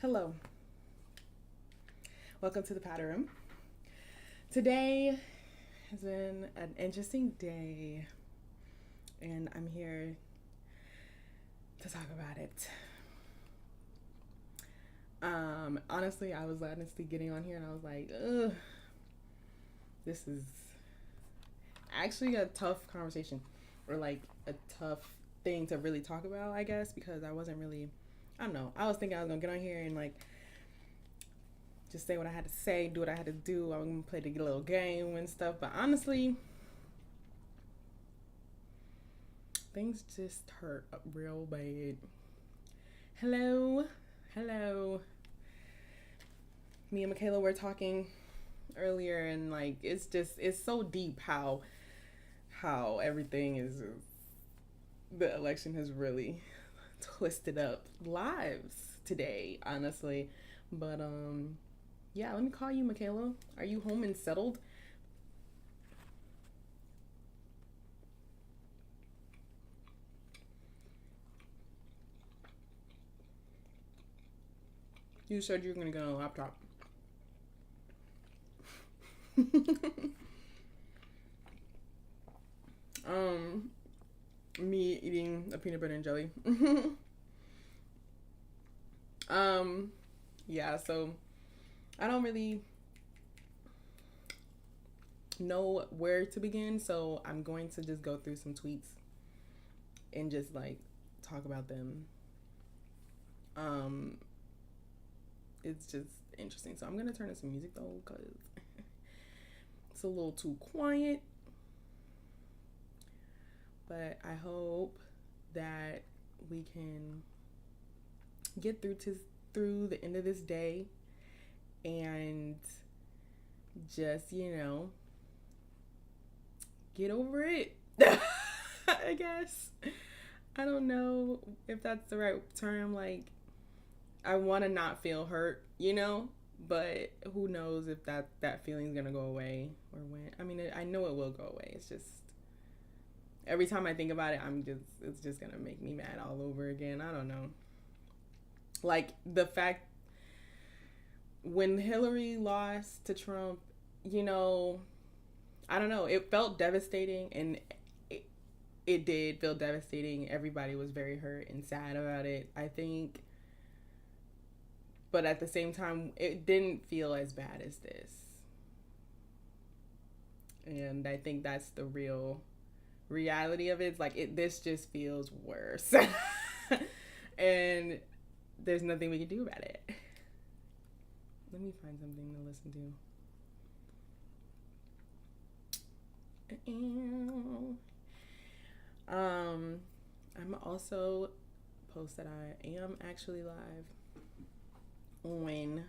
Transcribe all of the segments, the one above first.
Hello. Welcome to the powder room. Today has been an interesting day, and I'm here to talk about it. Honestly, I was getting on here and I was like, ugh, this is actually a tough conversation, or like a tough thing to really talk about, I guess, because I don't know. I was thinking I was gonna get on here and like just say what I had to say, do what I had to do. I was gonna play the little game and stuff, but honestly, things just hurt real bad. Hello. Me and Michaela were talking earlier, and like it's so deep how everything is. The election has really twisted up lives today, honestly. But yeah, let me call you, Michaela. Are you home and settled? You said you were gonna get on a laptop. Me eating a peanut butter and jelly. Yeah, so I don't really know where to begin, so I'm going to just go through some tweets and just like talk about them. It's just interesting. So I'm gonna turn on some music though, because it's a little too quiet. But I hope that we can get through the end of this day and just, get over it. I guess. I don't know if that's the right term. Like, I want to not feel hurt, but who knows if that feeling's gonna go away or when. I mean, I know it will go away. It's just every time I think about it, it's just gonna make me mad all over again. I don't know. Like the fact when Hillary lost to Trump, I don't know. It felt devastating, and it did feel devastating. Everybody was very hurt and sad about it, I think. But at the same time, it didn't feel as bad as this. And I think that's the real reality of it. It's like this just feels worse. And there's nothing we can do about it. Let me find something to listen to. I'm also post that I am actually live on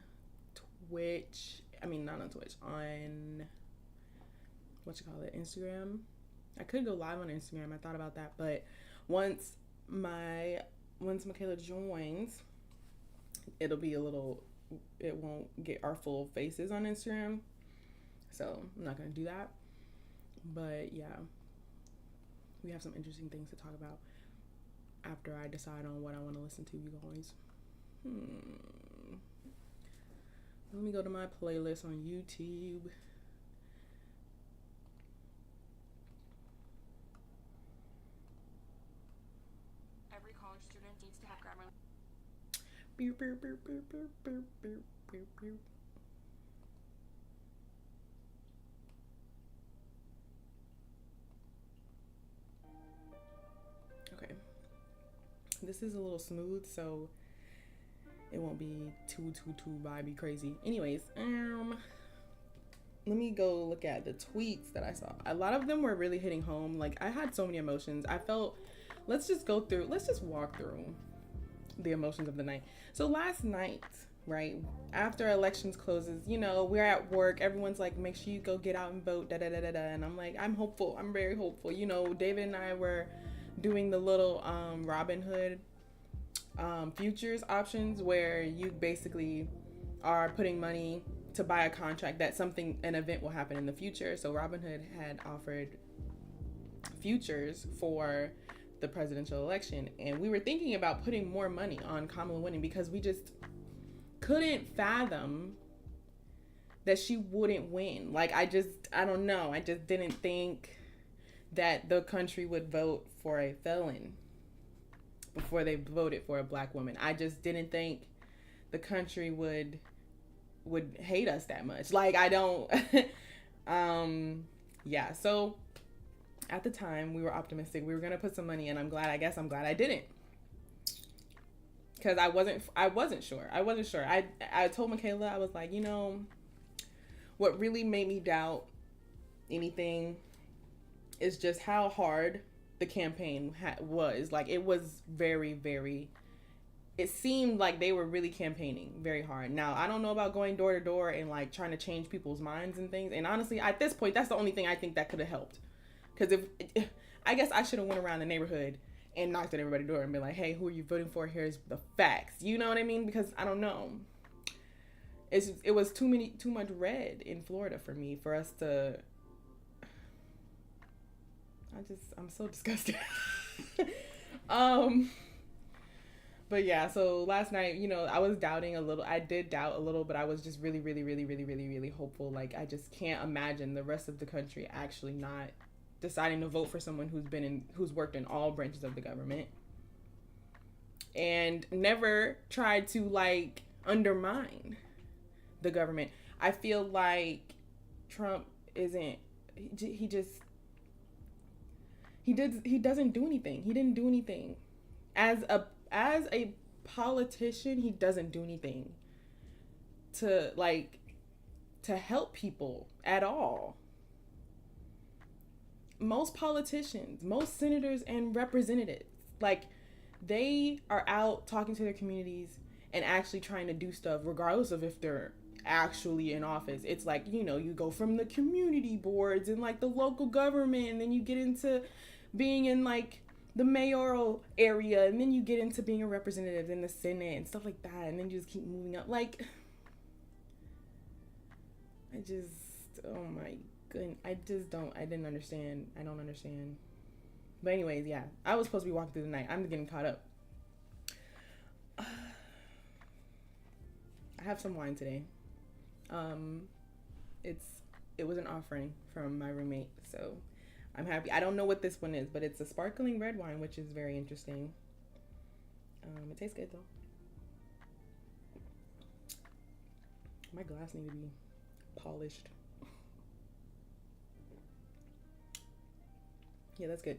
Twitch. I mean, not on Twitch, on Instagram. I could go live on Instagram. I thought about that, but once Michaela joins, it won't get our full faces on Instagram. So I'm not gonna do that. But yeah, we have some interesting things to talk about after I decide on what I want to listen to, you guys. Let me go to my playlist on YouTube. Every college student needs to have grammar. Okay. This is a little smooth, so it won't be too vibey crazy. Anyways, let me go look at the tweets that I saw. A lot of them were really hitting home. Like, I had so many emotions. I felt, let's just walk through the emotions of the night. So last night, right, after elections closes, we're at work. Everyone's like, make sure you go get out and vote, da-da-da-da-da. And I'm like, I'm hopeful. I'm very hopeful. David and I were doing the little Robinhood futures options where you basically are putting money to buy a contract that an event will happen in the future. So Robinhood had offered futures for the presidential election, and we were thinking about putting more money on Kamala winning because couldn't fathom that she wouldn't win. Like, I don't know. I just didn't think that the country would vote for a felon before they voted for a black woman. I just didn't think the country would hate us that much. Like, I don't yeah. So at the time we were optimistic. We were going to put some money in. I'm glad I didn't. Cuz I wasn't sure. I told Michaela, I was like, you know, what really made me doubt anything is just how hard the campaign was. Like, it was very, very, it seemed like they were really campaigning very hard. Now, I don't know about going door to door and like trying to change people's minds and things. And honestly, at this point, that's the only thing I think that could have helped. Because if I guess I should have went around the neighborhood and knocked at everybody's door and be like, hey, who are you voting for? Here's the facts. You know what I mean? Because I don't know. It was too much red in Florida for me, for us to. I'm so disgusted. But yeah, so last night, you know, I was doubting a little. I did doubt a little, but I was just really, really, really, really, really, really hopeful. Like, I just can't imagine the rest of the country actually not deciding to vote for someone who's worked in all branches of the government and never tried to like undermine the government. I feel like Trump isn't. He doesn't do anything. He didn't do anything. As a politician, he doesn't do anything to help people at all. Most politicians, most senators and representatives, like, they are out talking to their communities and actually trying to do stuff regardless of if they're actually in office. It's like, you know, you go from the community boards and like the local government, and then you get into being in like the mayoral area, and then you get into being a representative in the Senate and stuff like that, and then you just keep moving up. Like, oh my goodness, I don't understand. But anyways, yeah, I was supposed to be walking through the night. I'm getting caught up. I have some wine today. It was an offering from my roommate, so I'm happy. I don't know what this one is, but it's a sparkling red wine, which is very interesting. It tastes good though. My glass needs to be polished. Yeah, that's good.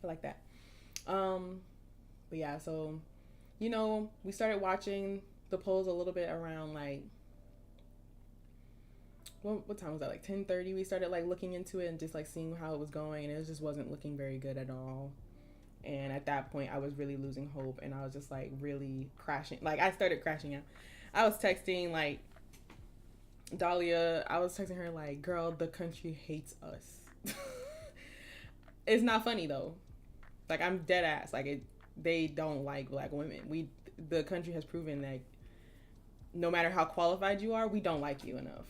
I like that. But yeah, so, you know, we started watching the polls a little bit around like, what time was that? Like 10:30. We started like looking into it and just like seeing how it was going, and it just wasn't looking very good at all. And at that point, I was really losing hope, and I was just like really crashing. Like, I started crashing out. I was texting like Dahlia. I was texting her like, "Girl, the country hates us." It's not funny though. Like, I'm dead ass. Like, they don't like black women. The country has proven that no matter how qualified you are, we don't like you enough.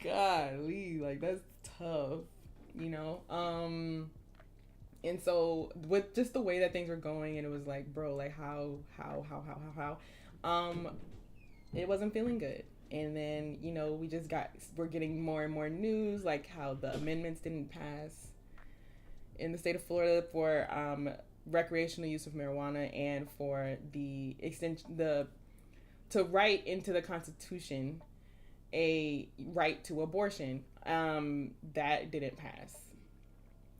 Golly, like, that's tough, you know? And so with just the way that things were going, and it was like, bro, like, how, it wasn't feeling good. And then, you know, we're getting more and more news, like how the amendments didn't pass in the state of Florida for recreational use of marijuana, and for the extension, to write into the Constitution a right to abortion, that didn't pass.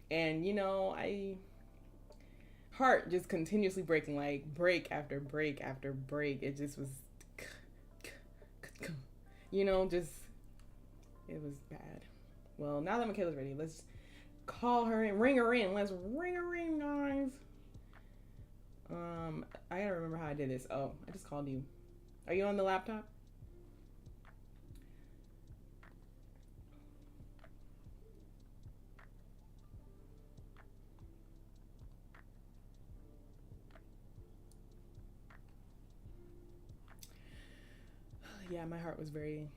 And, you know, heart just continuously breaking, like break after break after break. It just was, you know, it was bad. Well, now that Michaela's ready, let's call her and ring her in. Let's ring her in, guys. I gotta remember how I did this. Oh, I just called you. Are you on the laptop? Yeah, my heart was very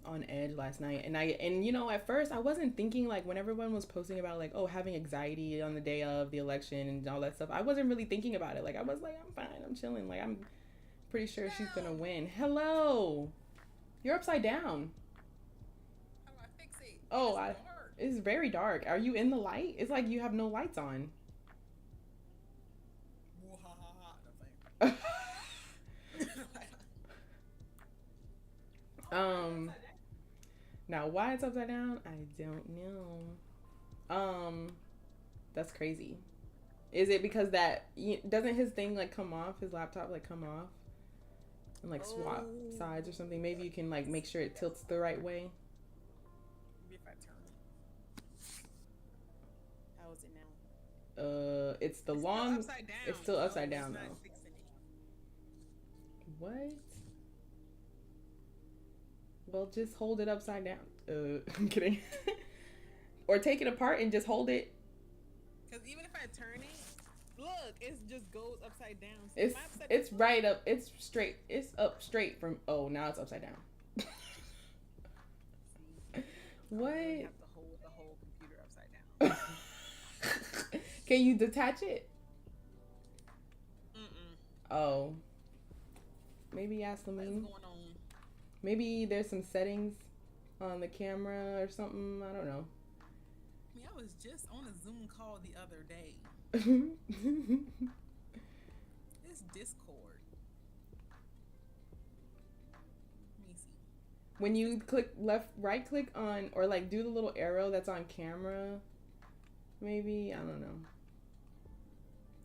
on edge last night, and you know, at first I wasn't thinking, like, when everyone was posting about, like, oh, having anxiety on the day of the election and all that stuff, I wasn't really thinking about it. Like, I was like, I'm fine, I'm chilling, like, I'm pretty sure she's gonna win. Hello, you're upside down. How do I fix it? Oh, It's dark. it's very dark. Are you in the light? It's like you have no lights on. Woo-ha-ha-ha. No, thank you. Now why it's upside down, I don't know. That's crazy. Is it because that doesn't his thing like come off, his laptop like come off and like swap sides or something? Maybe you can like make sure it tilts the right way. Maybe if I turn it. How is it now? It's the It's long. still upside down. It's still upside No, down it's not though. fixing it. What? Well, just hold it upside down. I'm kidding. Or take it apart and just hold it. Because even if I turn it, look, it just goes upside down. So It's right up. It's straight. It's up straight from. Oh, now it's upside down. What? I really have to hold the whole computer upside down. Can you detach it? Mm-mm. Oh. Maybe ask What's Lamine. going on? Maybe there's some settings on the camera or something. I don't know. I mean, I was just on a Zoom call the other day. It's Discord. Let me see. When you right click on, or like do the little arrow that's on camera, maybe, I don't know.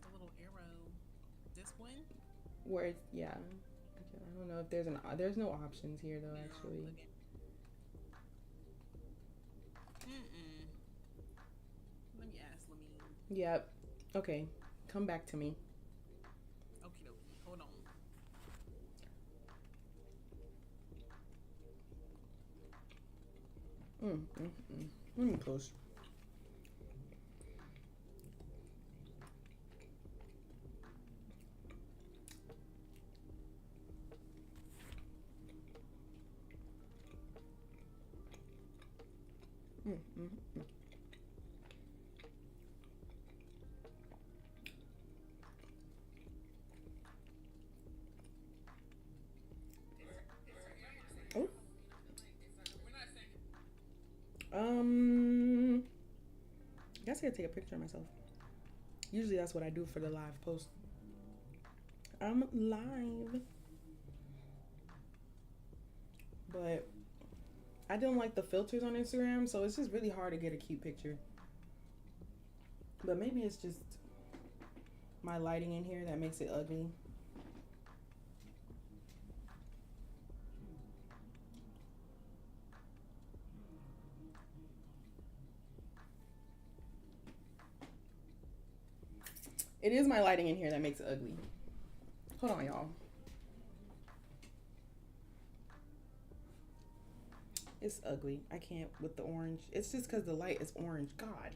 The little arrow. This one? Where it's, yeah. I don't know if there's no options here though, No, actually. Mm-mm. Let me ask Lamine. Yep. Okay. Come back to me. Okie dokie. Hold on. Let me close. Oh. I guess I gotta take a picture of myself. Usually that's what I do for the live post. I'm live. But I don't like the filters on Instagram, so it's just really hard to get a cute picture. But maybe it's just my lighting in here that makes it ugly. It is my lighting in here that makes it ugly. Hold on, y'all. It's ugly. I can't with the orange. It's just because the light is orange. God.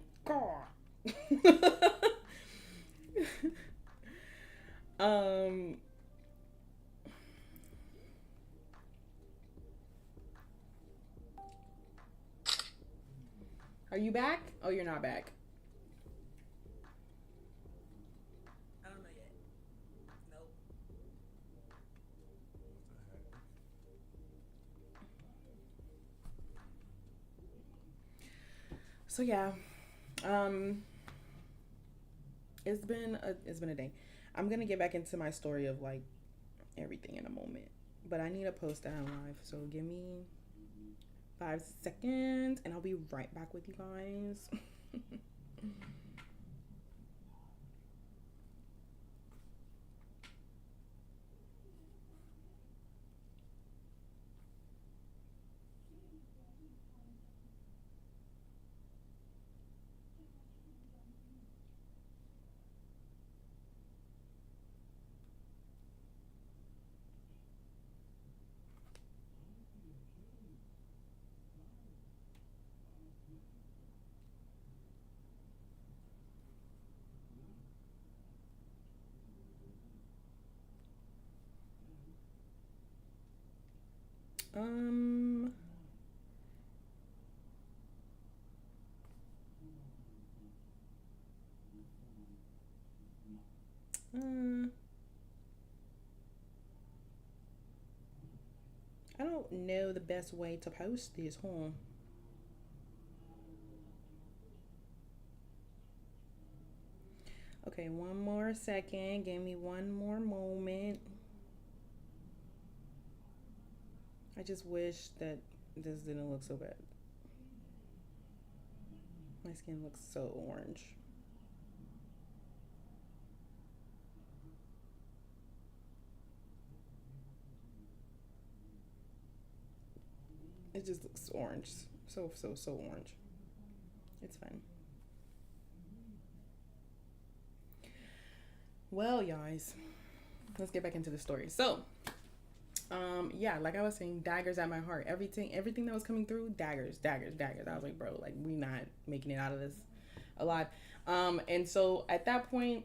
Are you back? Oh, you're not back. I don't know yet. Nope. So yeah, it's been a day. I'm gonna get back into my story of like everything in a moment, but I need to post that on live. So give me 5 seconds, and I'll be right back with you guys. I don't know the best way to post this, huh? Okay, one more second. Give me one more moment. I just wish that this didn't look so bad. My skin looks so orange. It just looks orange. So orange. It's fine. Well, guys, let's get back into the story. So, yeah, like I was saying, daggers at my heart. Everything that was coming through, daggers. I was like, bro, like we not making it out of this alive. And so at that point,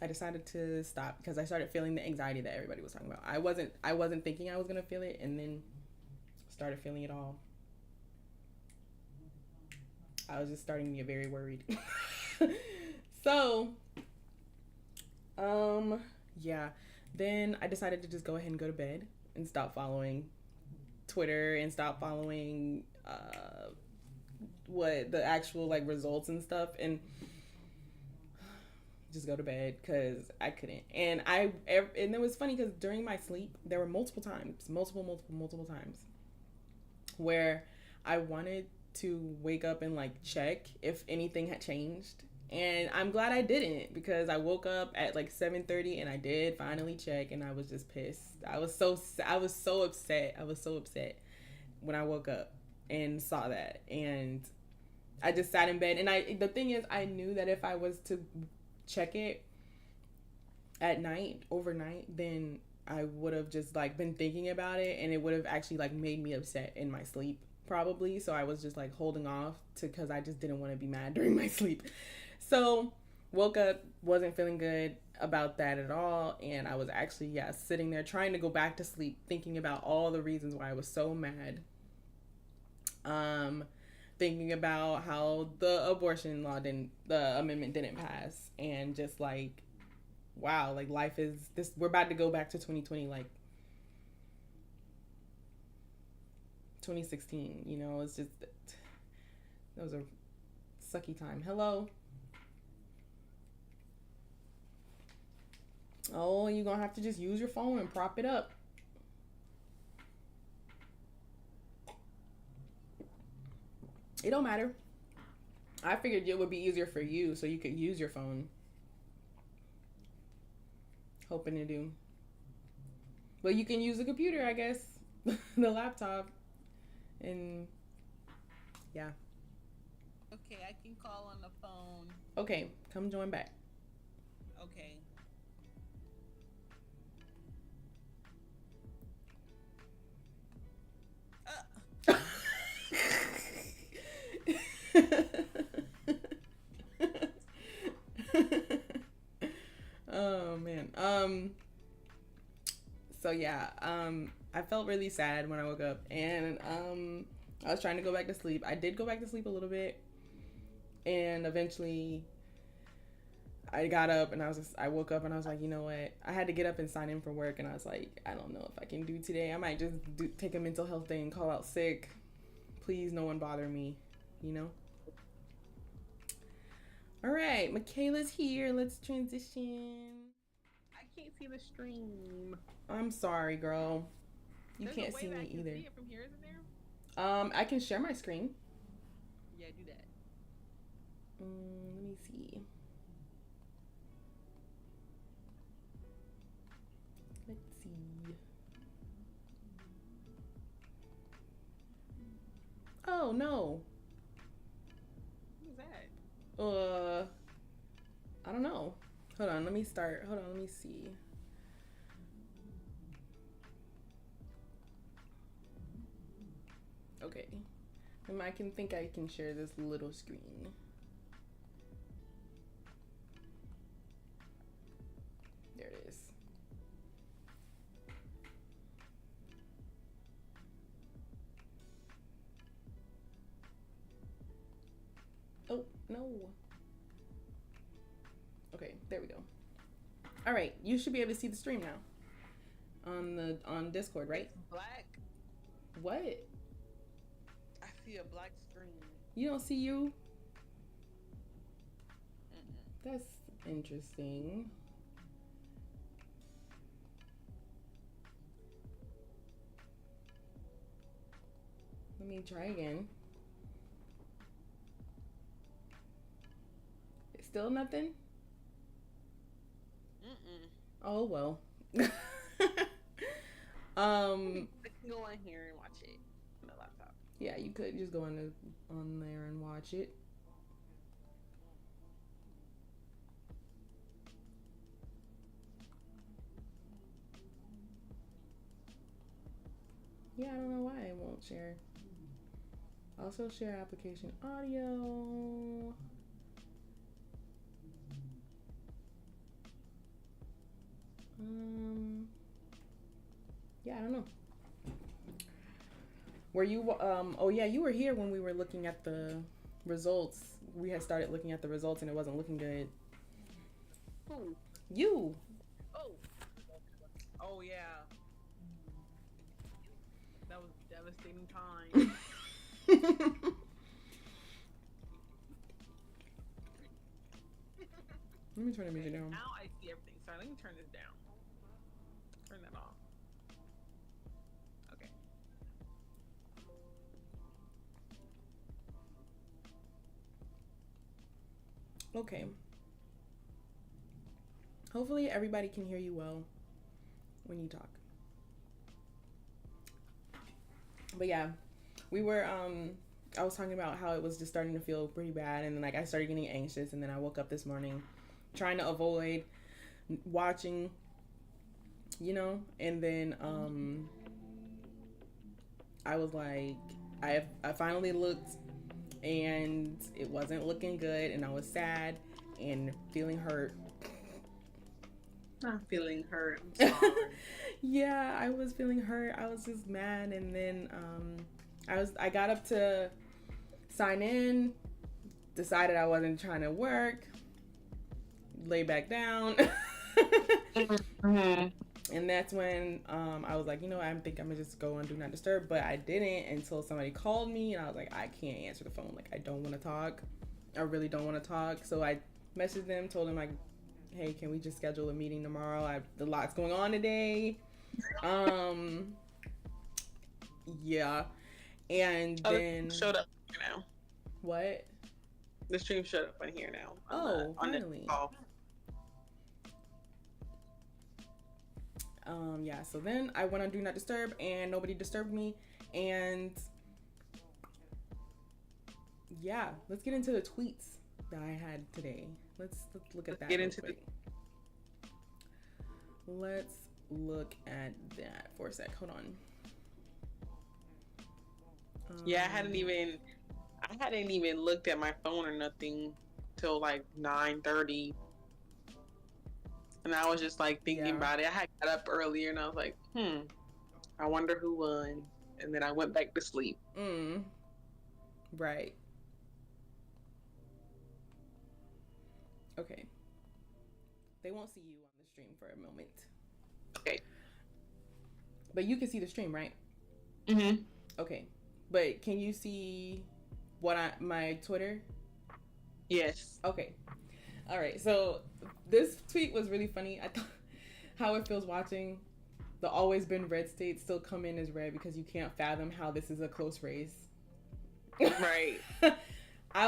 I decided to stop because I started feeling the anxiety that everybody was talking about. I wasn't thinking I was gonna feel it, and then started feeling it all. I was just starting to get very worried. So, yeah. Then I decided to just go ahead and go to bed and stop following Twitter and stop following what the actual like results and stuff, and just go to bed because I couldn't. And it was funny because during my sleep there were multiple times where I wanted to wake up and like check if anything had changed. And I'm glad I didn't, because I woke up at like 7:30 and I did finally check, and I was just pissed. I was so upset. I was so upset when I woke up and saw that. And I just sat in bed, and the thing is, I knew that if I was to check it at night, overnight, then I would have just like been thinking about it, and it would have actually like made me upset in my sleep probably. So I was just like holding off because I just didn't want to be mad during my sleep. So woke up, wasn't feeling good about that at all, and I was actually sitting there trying to go back to sleep, thinking about all the reasons why I was so mad. Thinking about how the amendment didn't pass, and just like, wow, like life is this. We're about to go back to 2020, like 2016. You know, it's just that was a sucky time. Hello. Oh, you're gonna have to just use your phone and prop it up. It don't matter. I figured it would be easier for you so you could use your phone. Hoping to do. But you can use the computer, I guess. The laptop. And yeah. Okay, I can call on the phone. Okay, come join back. Okay. Oh man. So yeah, I felt really sad when I woke up, and I was trying to go back to sleep. I did go back to sleep a little bit, and eventually I got up, and I woke up and I was like, you know what? I had to get up and sign in for work, and I was like, I don't know if I can do today. I might just take a mental health day and call out sick. Please, no one bother me, you know? All right, Michaela's here. Let's transition. I can't see the stream. I'm sorry, girl. You There's can't a way see that me I can either. See it from here, isn't there? I can share my screen. Yeah, do that. Let me see. Let's see. Oh no. Who's that? I don't know. Hold on, let me start. Hold on, let me see. Okay. I think I can share this little screen. There it is. Oh, no. Okay, there we go. All right, you should be able to see the stream now on Discord, right? Black. What? I see a black screen. You don't see you? Mm-mm. That's interesting. Let me try again. Still nothing? Mm-mm. Oh well. I can go in here and watch it on the laptop. Yeah, you could just go on there and watch it. Yeah, I don't know why it won't share. Also share application audio. Yeah, I don't know. Were you oh yeah, you were here when we were looking at the results. We had started looking at the results and it wasn't looking good. Who? You. Oh. Oh yeah. That was a devastating time. Let me turn the music down. Now I see everything. Sorry, let me turn this down. Turn that off. Okay. Okay. Hopefully everybody can hear you well when you talk. But yeah, we were I was talking about how it was just starting to feel pretty bad, and then like I started getting anxious, and then I woke up this morning trying to avoid watching, you know, and then I was like I finally looked and it wasn't looking good, and I was sad and feeling hurt. I'm feeling hurt. I'm sorry. Yeah, I was feeling hurt. I was just mad, and then I got up to sign in, decided I wasn't trying to work, lay back down. Mm-hmm. And that's when I was like, you know, I think I'm gonna just go on Do Not Disturb, but I didn't until somebody called me, and I was like, I can't answer the phone. Like, I don't want to talk. I really don't want to talk. So I messaged them, told them like, hey, can we just schedule a meeting tomorrow? A lot's going on today. Yeah. And then showed up now. What? The stream showed up on here now. Oh, finally. Call. Yeah, so then I went on Do Not Disturb and nobody disturbed me, and yeah, let's get into the tweets that I had today. Let's look at that. Get into quick. Let's look at that for a sec. Hold on. Yeah, I hadn't even looked at my phone or nothing till like 9:30. And I was just like thinking about it. I had got up earlier and I was like, I wonder who won. And then I went back to sleep. Right. Okay. They won't see you on the stream for a moment. Okay. But you can see the stream, right? Mm-hmm. Okay. But can you see my Twitter? Yes. Okay. All right. So this tweet was really funny. I thought how it feels watching the always been red states still come in as red because you can't fathom how this is a close race. Right. I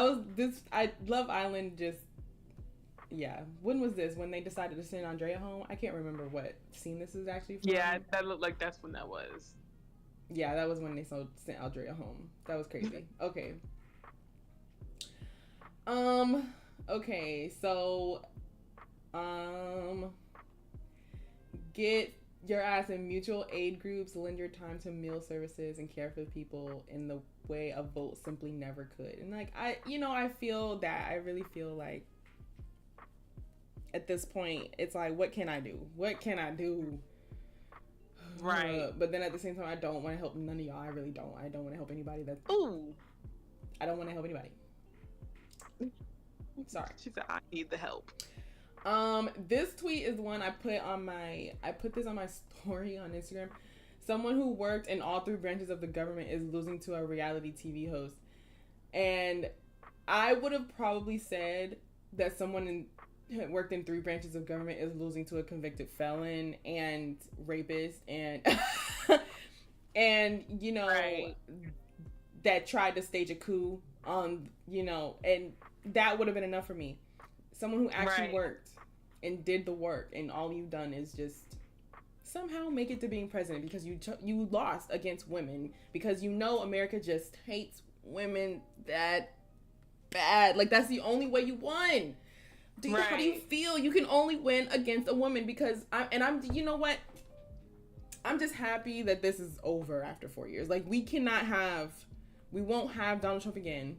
Love Island just, yeah. When was this? When they decided to send Andrea home? I can't remember what scene this is actually from. Yeah, that looked like that's when that was. Yeah, that was when they sent Andrea home. That was crazy. Okay. Okay, so get your ass in mutual aid groups, lend your time to meal services, and care for the people in the way a vote simply never could. And like I feel that. I really feel like at this point it's like, what can I do? What can I do? Right. But then at the same time, I don't want to help none of y'all. I really don't. I don't want to help anybody. I don't want to help anybody. Sorry. She said, I need the help. This tweet is one I put this on my story on Instagram. Someone who worked in all three branches of the government is losing to a reality TV host. And I would have probably said that someone who worked in three branches of government is losing to a convicted felon and rapist and and Right. that tried to stage a coup on and that would have been enough for me. Someone who actually Right. worked and did the work, and all you've done is just somehow make it to being president because you lost against women because America just hates women that bad. Like, that's the only way you won. How do you Right. feel? You can only win against a woman because I'm you know what? I'm just happy that this is over after 4 years. Like, we won't have Donald Trump again.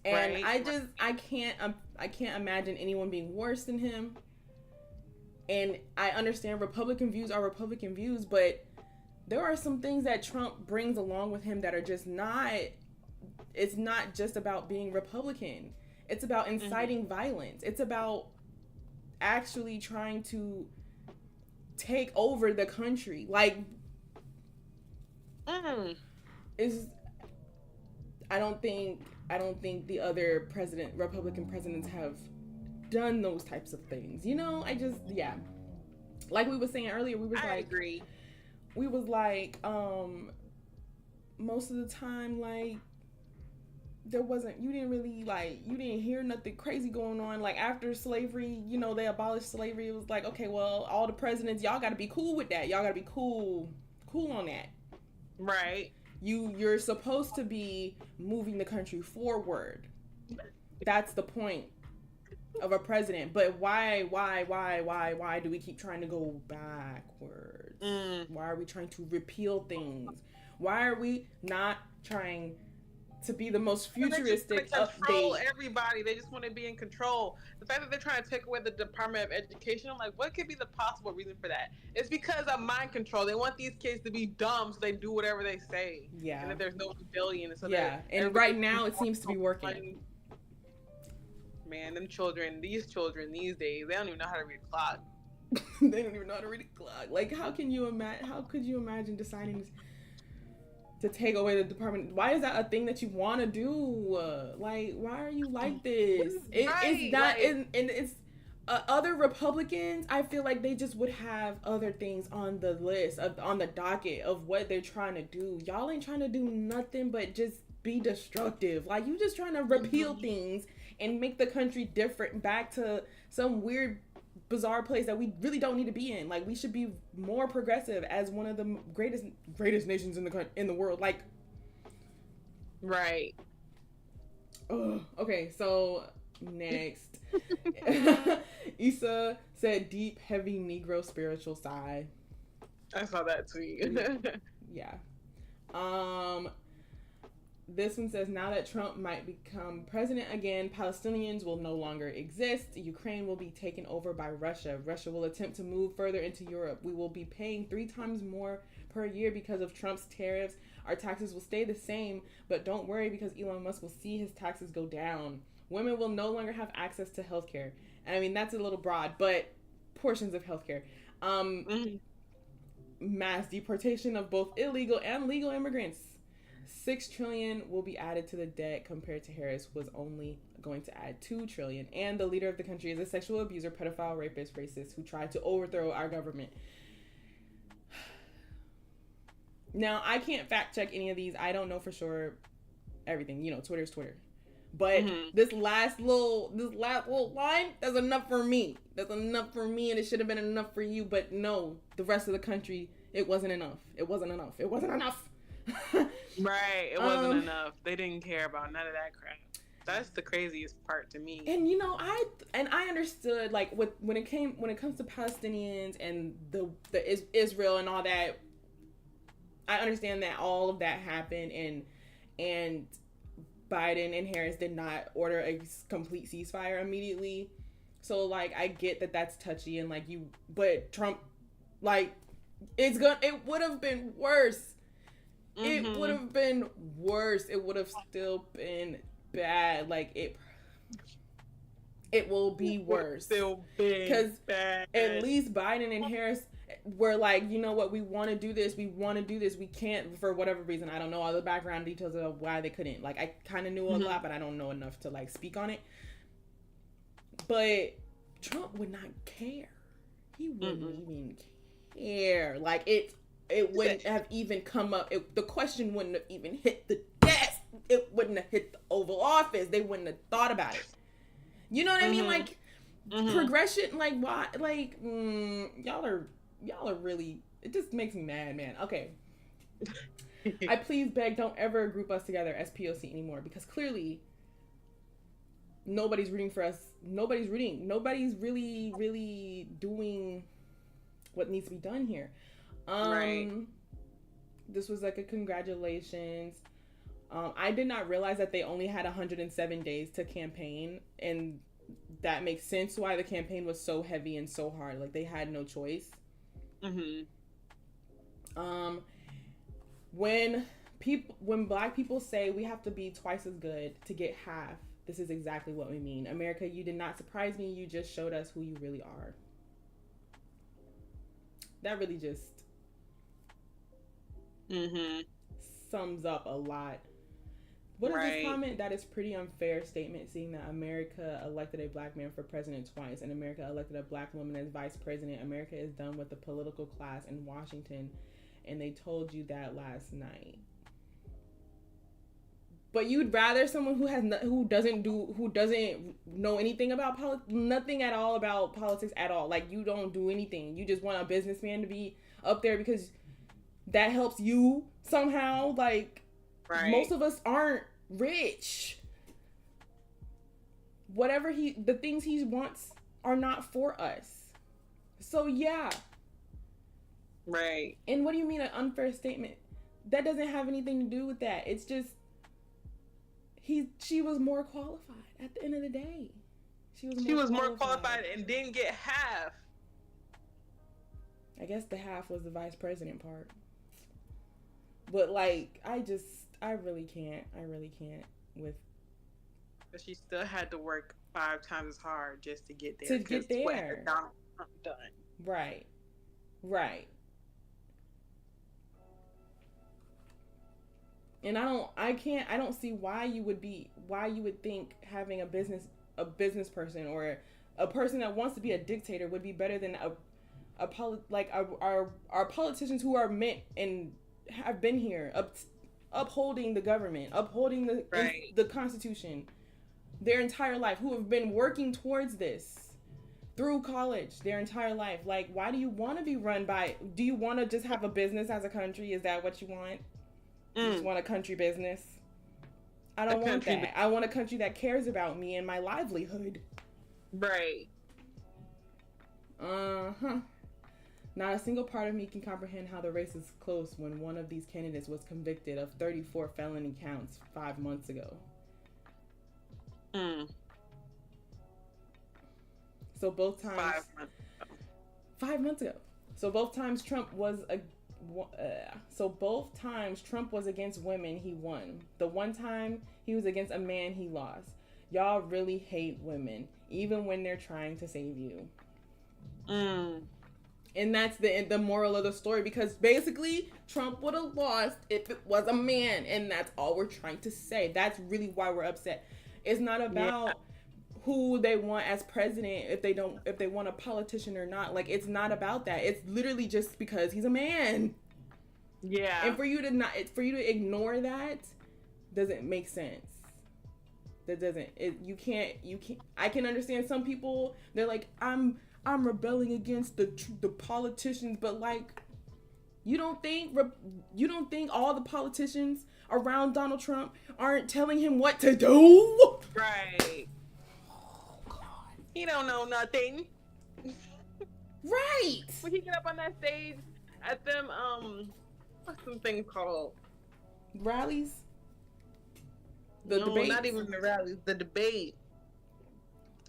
And Right. I can't imagine anyone being worse than him. And I understand Republican views are Republican views, but there are some things that Trump brings along with him that are just not, it's not just about being Republican. It's about inciting violence. It's about actually trying to take over the country. Like, is I don't think the other Republican presidents have done those types of things. Like we were saying earlier, I agree. we was like, most of the time, like, you didn't hear nothing crazy going on. Like, after slavery, they abolished slavery. It was like, okay, well, all the presidents, y'all got to be cool with that. Y'all got to be cool on that. Right. You're supposed to be moving the country forward. That's the point of a president. But why do we keep trying to go backwards? Why are we trying to repeal things? Why are we not trying to be the most futuristic They control update? everybody. They just want to be in control. The fact that they're trying to take away the Department of Education, I'm like, what could be the possible reason for that? It's because of mind control. They want these kids to be dumb, so they do whatever they say. Yeah. And that there's no rebellion. So And right now it seems to be working. Man, these children these days, they don't even know how to read a clock. They don't even know how to read a clock. Like, how could you imagine deciding to take away the department? Why is that a thing that you want to do? Like, why are you like this? It's not, and it's other Republicans. I feel like they just would have other things on the list, on the docket of what they're trying to do. Y'all ain't trying to do nothing but just be destructive. Like, you just trying to repeal things and make the country different, back to some weird, bizarre place that we really don't need to be in. Like, we should be more progressive as one of the greatest nations in the world. Like, right. Okay, so next, Issa said deep, heavy Negro spiritual sigh. I saw that tweet. Yeah. This one says, now that Trump might become president again, Palestinians will no longer exist. Ukraine will be taken over by Russia. Russia will attempt to move further into Europe. We will be paying 3 times more per year because of Trump's tariffs. Our taxes will stay the same, but don't worry because Elon Musk will see his taxes go down. Women will no longer have access to healthcare. And I mean, that's a little broad, but portions of healthcare. Mass deportation of both illegal and legal immigrants. $6 trillion will be added to the debt compared to Harris was only going to add $2 trillion. And the leader of the country is a sexual abuser, pedophile, rapist, racist who tried to overthrow our government. Now, I can't fact check any of these. I don't know for sure everything. Twitter's Twitter. But this last little line, that's enough for me. That's enough for me, and it should have been enough for you. But no, the rest of the country, it wasn't enough. It wasn't enough. It wasn't enough. Right. It wasn't enough. They didn't care about none of that crap. That's the craziest part to me. And I understood, like, when it comes to Palestinians and the Israel and all that. I understand that all of that happened, and Biden and Harris did not order a complete ceasefire immediately. So, like, I get that that's touchy, and but Trump, like, it would have been worse. It would have been worse. It would have still been bad. Like, it will be worse. Still big, Because bad. at least Biden and Harris were like, you know what, we want to do this. We want to do this. We can't, for whatever reason. I don't know all the background details of why they couldn't. Like, I kind of knew a lot, but I don't know enough to, like, speak on it. But Trump would not care. He wouldn't even care. Like, it wouldn't have even come up. The question wouldn't have even hit the desk. It wouldn't have hit the Oval Office. They wouldn't have thought about it. You know what I mean? Like, progression, like, why? Like, y'all are really, it just makes me mad, man. Okay. I please beg, don't ever group us together as POC anymore, because clearly nobody's rooting for us. Nobody's really, really doing what needs to be done here. Right. This was like a congratulations. I did not realize that they only had 107 days to campaign, and that makes sense why the campaign was so heavy and so hard. Like, they had no choice. When black people say we have to be twice as good to get half, this is exactly what we mean. America, you did not surprise me. You just showed us who you really are. That really just sums up a lot. What is this comment? That is pretty unfair statement, seeing that America elected a black man for president twice and America elected a black woman as vice president. America is done with the political class in Washington, and they told you that last night. But you'd rather someone who doesn't know anything about nothing at all about politics at all. Like, you don't do anything. You just want a businessman to be up there because that helps you somehow. Like, most of us aren't rich. The things he wants are not for us. So yeah. Right. And what do you mean an unfair statement? That doesn't have anything to do with that. It's just she was more qualified at the end of the day. She was more qualified and didn't get half. I guess the half was the vice president part. But, like, I really can't with. But she still had to work 5 times as hard just to get there. To get there. What had Donald Trump done. Right. And I don't see why you would think having a business person or a person that wants to be a dictator would be better than our politicians who are meant and have been here upholding the government, upholding the Constitution their entire life, who have been working towards this through college their entire life. Like, why do you want to be run by? Do you want to just have a business as a country? Is that what you want? You just want a country business? I don't want that. I want a country that cares about me and my livelihood. Right. Not a single part of me can comprehend how the race is close when one of these candidates was convicted of 34 felony counts 5 months ago. So both times. 5 months ago. So both times Trump was against women, he won. The one time he was against a man, he lost. Y'all really hate women, even when they're trying to save you. And that's the moral of the story, because basically Trump would have lost if it was a man, and that's all we're trying to say. That's really why we're upset. It's not about who they want as president, if they want a politician or not. Like, it's not about that. It's literally just because he's a man. Yeah. And for you to ignore that doesn't make sense. That doesn't. You can't. I can understand some people. They're like, I'm rebelling against the politicians, but like, you don't think all the politicians around Donald Trump aren't telling him what to do? Right. Oh God. He don't know nothing. Right. When he get up on that stage at them, what's some thing called? Rallies? No, not even the rallies. The debate.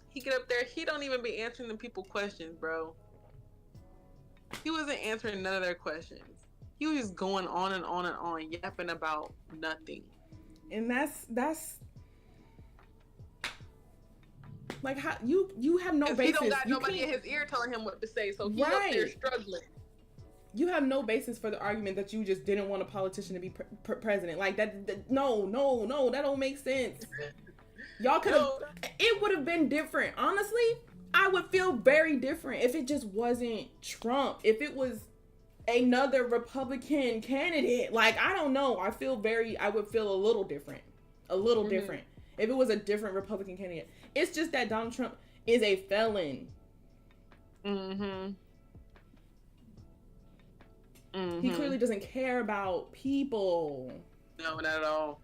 He get up there, he don't even be answering the people questions, bro. He wasn't answering none of their questions. He was just going on and on and on, yapping about nothing. And that's Like, how you have no basis. He don't got you nobody in can't- his ear telling him what to say, so he's up there struggling. You have no basis for the argument that you just didn't want a politician to be president. Like that no, that don't make sense. Y'all could have. It would have been different. Honestly, I would feel very different if it just wasn't Trump. If it was another Republican candidate, like, I don't know. I would feel a little different. Different. If it was a different Republican candidate. It's just that Donald Trump is a felon. He clearly doesn't care about people. No, not at all.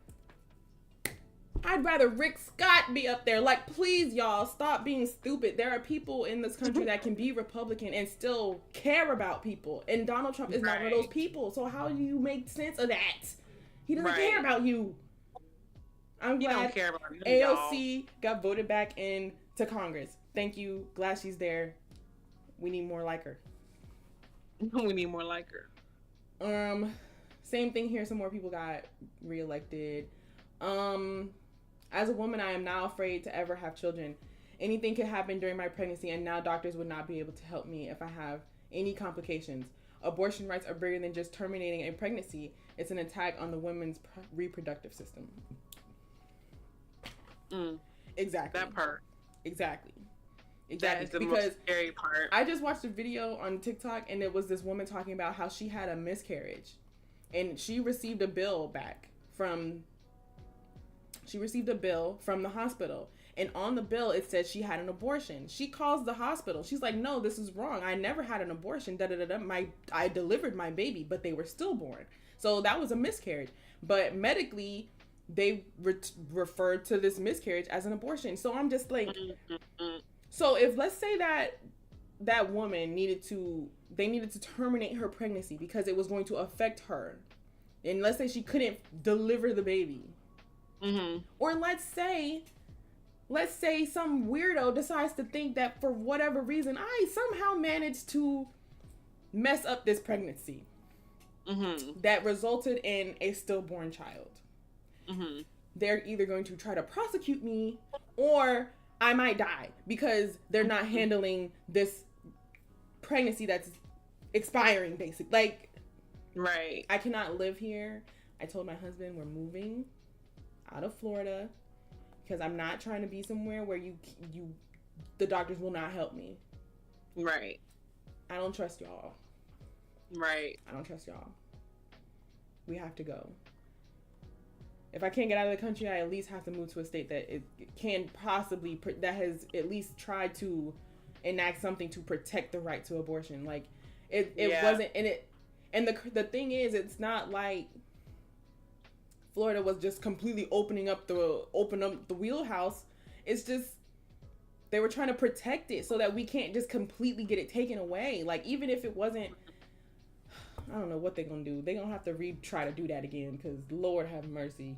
I'd rather Rick Scott be up there. Like, please, y'all, stop being stupid. There are people in this country that can be Republican and still care about people. And Donald Trump is not one of those people. So how do you make sense of that? He doesn't care about you. I'm glad AOC got voted back into Congress. Thank you. Glad she's there. We need more like her. We need more like her. Same thing here. Some more people got reelected. As a woman, I am now afraid to ever have children. Anything could happen during my pregnancy, and now doctors would not be able to help me if I have any complications. Abortion rights are bigger than just terminating a pregnancy. It's an attack on the women's reproductive system. Exactly. That part. Exactly. That is the most scary part. I just watched a video on TikTok, and it was this woman talking about how she had a miscarriage, and she received a bill back from the hospital, and on the bill it said she had an abortion. She calls the hospital. She's like, no, this is wrong. I never had an abortion. I delivered my baby, but they were stillborn. So that was a miscarriage. But medically, they referred to this miscarriage as an abortion. So I'm just like, so if, let's say that woman needed to terminate her pregnancy because it was going to affect her, and let's say she couldn't deliver the baby. Or let's say some weirdo decides to think that for whatever reason, I somehow managed to mess up this pregnancy that resulted in a stillborn child. They're either going to try to prosecute me, or I might die because they're not handling this pregnancy that's expiring, basically. Like, right. I cannot live here. I told my husband we're moving out of Florida because I'm not trying to be somewhere where the doctors will not help me. Right. I don't trust y'all. Right. I don't trust y'all. We have to go. If I can't get out of the country, I at least have to move to a state that it can possibly, that has at least tried to enact something to protect the right to abortion. Like, it wasn't, and the thing is, it's not like Florida was just completely opening up the wheelhouse. It's just, they were trying to protect it so that we can't just completely get it taken away. Like, even if it wasn't, I don't know what they're gonna do. They're gonna have to try to do that again, because Lord have mercy.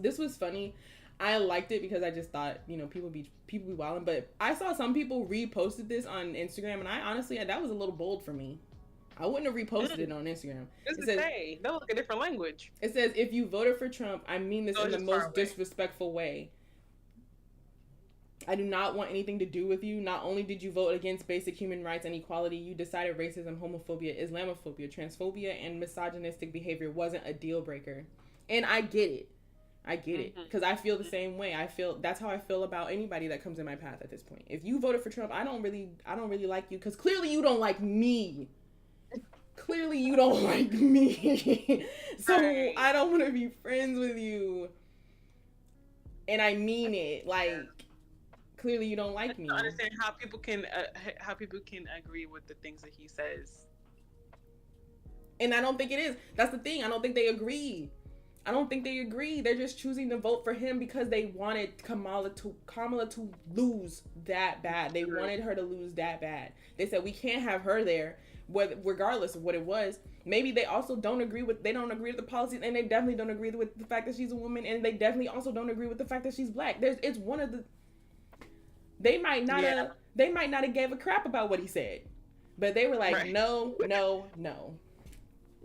This was funny. I liked it because I just thought, people be wilding. But I saw some people reposted this on Instagram, and I honestly, that was a little bold for me. I wouldn't have reposted it on Instagram. It says, that was a different language. It says, if you voted for Trump, I mean this in the most disrespectful way. I do not want anything to do with you. Not only did you vote against basic human rights and equality, you decided racism, homophobia, Islamophobia, transphobia, and misogynistic behavior wasn't a deal breaker. And I get it. Because I feel the same way. That's how I feel about anybody that comes in my path at this point. If you voted for Trump, I don't really like you, because clearly you don't like me. Clearly you don't like me. So I don't want to be friends with you. And I mean it. Like, clearly you don't like me. I don't understand how people can agree with the things that he says. And I don't think it is. That's the thing. I don't think they agree. They're just choosing to vote for him because they wanted Kamala to lose that bad. They wanted her to lose that bad. They said, we can't have her there, regardless of what it was. Maybe they also don't agree with the policies, and they definitely don't agree with the fact that she's a woman, and they definitely also don't agree with the fact that she's black. It's one of the, they might not have gave a crap about what he said, but they were like, no.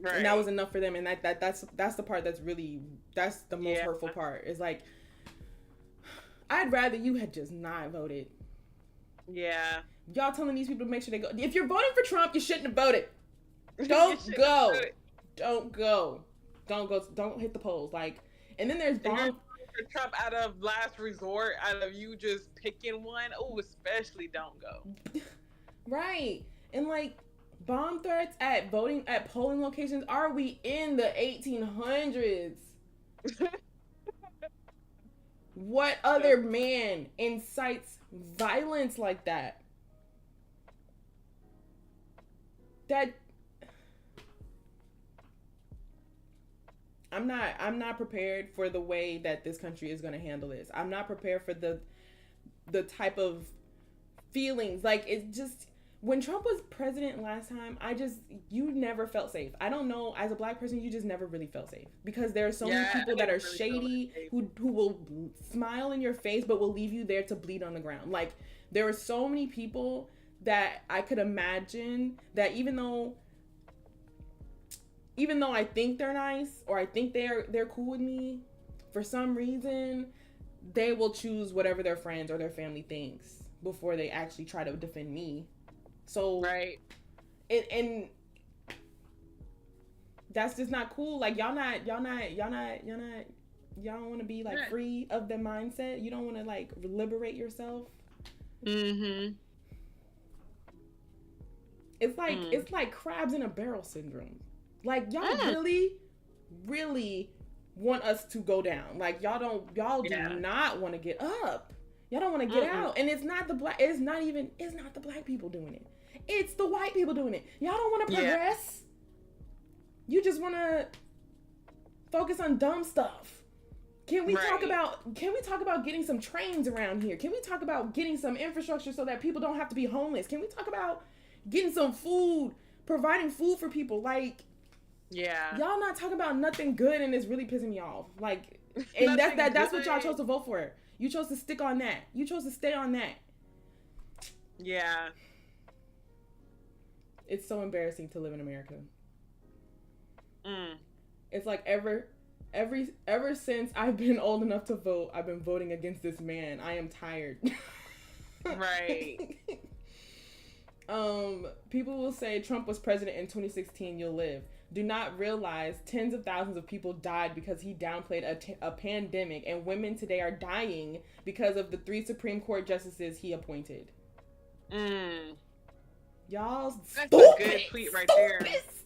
Right. And that was enough for them. And that's the part that's the most hurtful part. It's like, I'd rather you had just not voted. Yeah. Y'all telling these people to make sure they go. If you're voting for Trump, you shouldn't have voted. Don't go. Don't go. Don't go. Don't hit the polls. Like, and then there's for Trump out of last resort, out of you just picking one. Oh, especially don't go. Right. And like bomb threats at polling locations. Are we in the 1800s? What other man incites violence like that? That I'm not prepared for the way that this country is going to handle this. I'm not prepared for the type of feelings. Like, it's just, when Trump was president last time, you never felt safe. I don't know, as a black person, you just never really felt safe, because there are so many people that are really shady, who will smile in your face but will leave you there to bleed on the ground. Like, there are so many people that I could imagine that even though I think they're nice, or I think they're cool with me, for some reason they will choose whatever their friends or their family thinks before they actually try to defend me. So right, and that's just not cool. Like, y'all don't want to be like free of the mindset. You don't want to like liberate yourself. Mm-hmm. It's like crabs in a barrel syndrome. Like, y'all really want us to go down. Like, y'all do not want to get up. Y'all don't want to get out. And it's not the black people doing it. It's the white people doing it. Y'all don't want to progress. You just want to focus on dumb stuff. Can we talk about getting some trains around here? Can we talk about getting some infrastructure so that people don't have to be homeless? Can we talk about getting some food, providing food for people? Like, y'all not talking about nothing good, and it's really pissing me off. Like, and that's what y'all chose to vote for. You chose to stick on that. You chose to stay on that. Yeah. It's so embarrassing to live in America. It's like ever since I've been old enough to vote, I've been voting against this man. I am tired. Right. People will say Trump was president in 2016, you'll live. Do not realize tens of thousands of people died because he downplayed a pandemic, and women today are dying because of the 3 Supreme Court justices he appointed. Y'all That's a good tweet right there.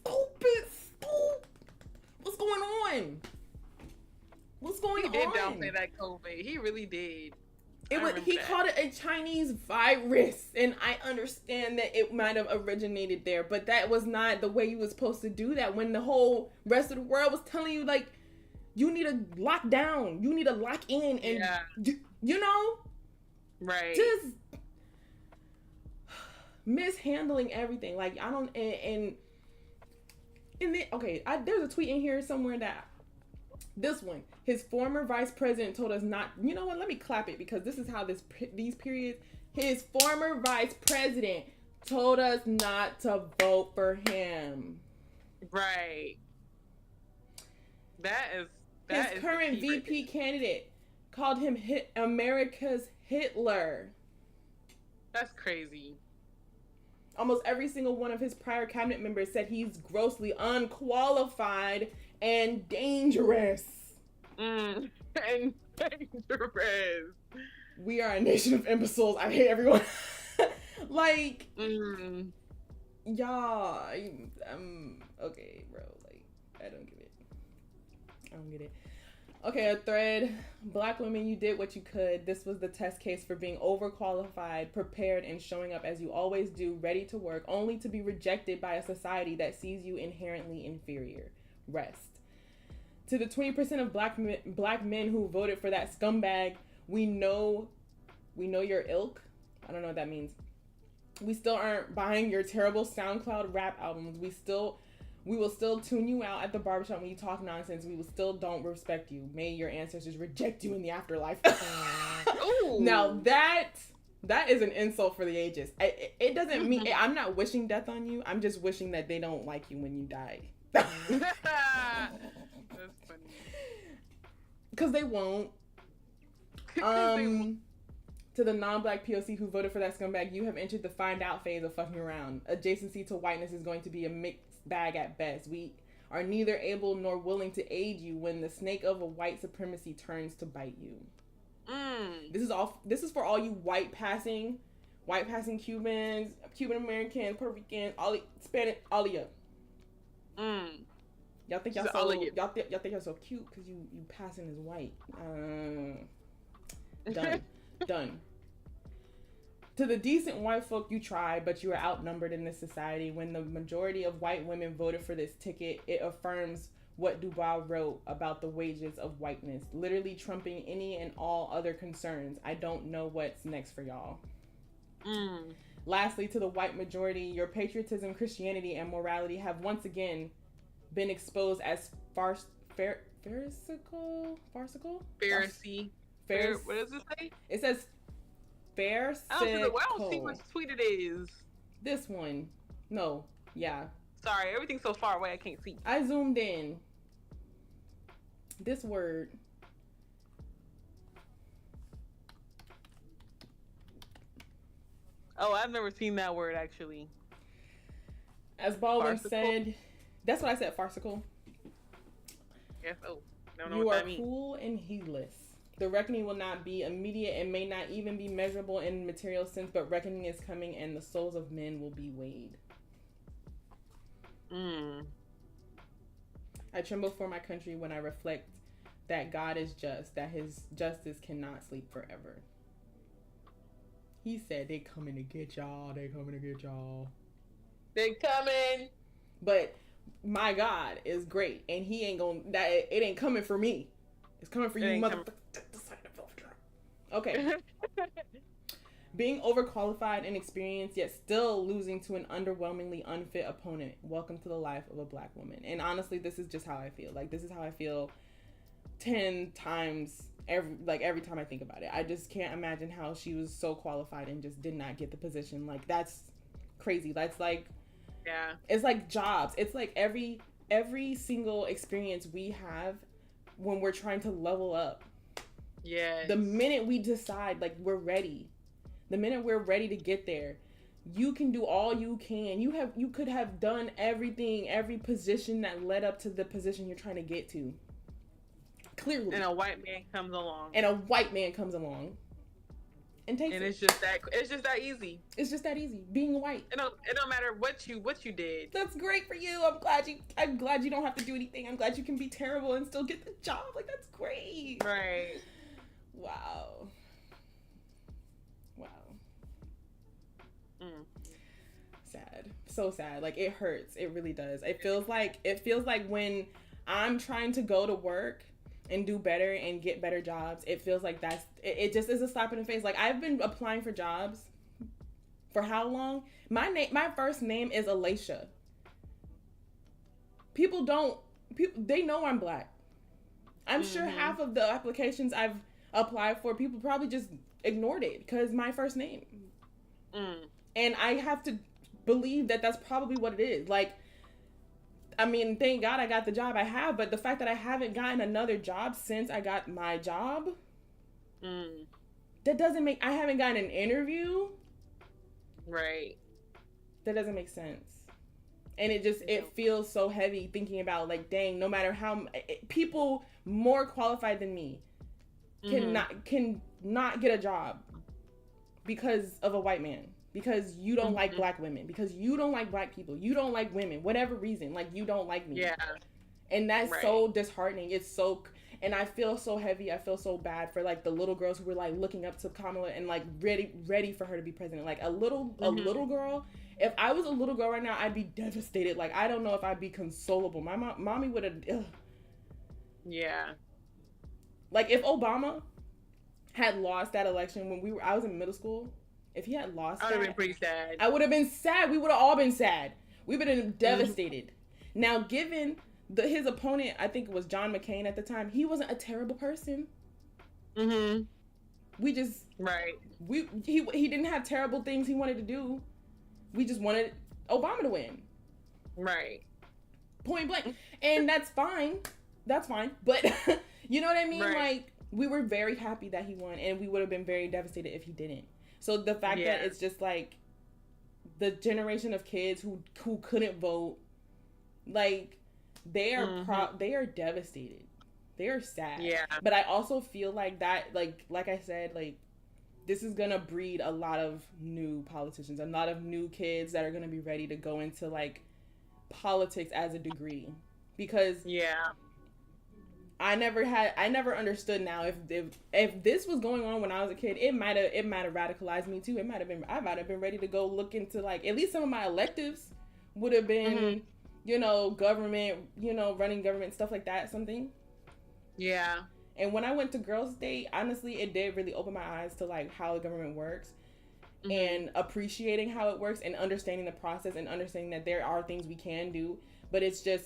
Stupid. What's going on? He did downplay that COVID. He really did. He called it a Chinese virus, and I understand that it might have originated there, but that was not the way you were supposed to do that when the whole rest of the world was telling you, like, you need to lock down, you need to lock in, and you know, right? Just mishandling everything. Like, I don't, and then, okay, there's a tweet in here somewhere that this one, his former vice president told us not, you know what, let me clap it, because this is how these periods, his former vice president told us not to vote for him. Right. His current VP candidate called him America's Hitler. That's crazy. Almost every single one of his prior cabinet members said he's grossly unqualified and dangerous. And dangerous. We are a nation of imbeciles. I hate everyone. Like, y'all, okay, bro. Like, I don't get it. Okay, a thread. Black women, you did what you could. This was the test case for being overqualified, prepared, and showing up as you always do, ready to work, only to be rejected by a society that sees you inherently inferior. Rest. To the 20% of black men who voted for that scumbag, we know your ilk. I don't know what that means. We still aren't buying your terrible SoundCloud rap albums. We will still tune you out at the barbershop when you talk nonsense. We will still don't respect you. May your ancestors reject you in the afterlife. Now that is an insult for the ages. It doesn't mean, I'm not wishing death on you. I'm just wishing that they don't like you when you die. That's funny. Because they won't. To the non-black POC who voted for that scumbag, you have entered the find out phase of fucking around. Adjacency to whiteness is going to be a mixed bag at best. We are neither able nor willing to aid you when the snake of a white supremacy turns to bite you. This is for all you white passing Cubans, Cuban Americans, Puerto Ricans, all Spanish, all of you. Y'all think y'all so y'all think y'all so cute because you passing as white. Done. To the decent white folk, you tried, but you are outnumbered in this society. When the majority of white women voted for this ticket, it affirms what Dubois wrote about the wages of whiteness, literally trumping any and all other concerns. I don't know what's next for y'all. Lastly, to the white majority, your patriotism, Christianity, and morality have once again been exposed as farcical. Pharisee. What does it say? It says farcical. I don't see what tweet it is. This one. No. Yeah. Sorry, everything's so far away I can't see. I zoomed in. This word. Oh, I've never seen that word actually. As Baldwin said, that's what I said, farcical. Yes. Oh, don't know you what are that means. cool and heedless. The reckoning will not be immediate and may not even be measurable in material sense, but reckoning is coming and the souls of men will be weighed. I tremble for my country when I reflect that God is just, that his justice cannot sleep forever. He said, they coming to get y'all. They coming to get y'all. They coming. But my God is great, and he ain't gonna. It ain't coming for me. It's coming for you, motherfucker. Okay. Being overqualified and experienced, yet still losing to an underwhelmingly unfit opponent. Welcome to the life of a black woman. And honestly, this is just how I feel. Like, this is how I feel 10 times every time I think about it. I just can't imagine how she was so qualified and just did not get the position. Like, that's crazy. That's like, yeah. It's like jobs. It's like every single experience we have when we're trying to level up. Yeah. The minute we decide, like, we're ready. The minute we're ready to get there, you can do all you can. You could have done everything, every position that led up to the position you're trying to get to. Clearly. And a white man comes along. And takes it. It's just that easy. It's just that easy. Being white. It don't matter what you did. That's great for you. I'm glad you don't have to do anything. I'm glad you can be terrible and still get the job. Like, that's great. Right. Wow. Sad. So sad. Like, it hurts. It really does. It feels like when I'm trying to go to work and do better and get better jobs, it feels like it just is a slap in the face. Like, I've been applying for jobs for how long? My first name is Alacia. They know I'm black. I'm sure half of the applications I've applied for, people probably just ignored it because my first name. And I have to believe that that's probably what it is. Like, I mean, thank God I got the job I have, but the fact that I haven't gotten another job since I got my job, that doesn't make, I haven't gotten an interview. Right. That doesn't make sense. And it feels so heavy thinking about, like, dang, no matter how, people more qualified than me cannot get a job because of a white man. Because you don't like black women. Because you don't like black people. You don't like women. Whatever reason. Like, you don't like me. Yeah. And that's so disheartening. It's so... And I feel so heavy. I feel so bad for, like, the little girls who were, like, looking up to Kamala and, like, ready for her to be president. Like, a little girl... If I was a little girl right now, I'd be devastated. Like, I don't know if I'd be consolable. My mommy would have... Yeah. Like, if Obama had lost that election when I was in middle school... If he had lost, I would have been pretty sad. I would have been sad. We would have all been sad. We would have been devastated. Now, given his opponent, I think it was John McCain at the time, he wasn't a terrible person. We just he didn't have terrible things he wanted to do. We just wanted Obama to win. Right. Point blank. And that's fine. That's fine. But you know what I mean? Right. Like, we were very happy that he won, and we would have been very devastated if he didn't. So the fact that it's just like the generation of kids who couldn't vote, like they are they are devastated. They are sad. Yeah. But I also feel like that, like I said, like this is gonna breed a lot of new politicians, a lot of new kids that are gonna be ready to go into like politics as a degree, because I never understood. Now if this was going on when I was a kid, it might have radicalized me too. I might have been ready to go look into like at least some of my electives would have been government, running government, stuff like that, something. Yeah. And when I went to Girls Day, honestly, it did really open my eyes to like how the government works, and appreciating how it works and understanding the process and understanding that there are things we can do, but it's just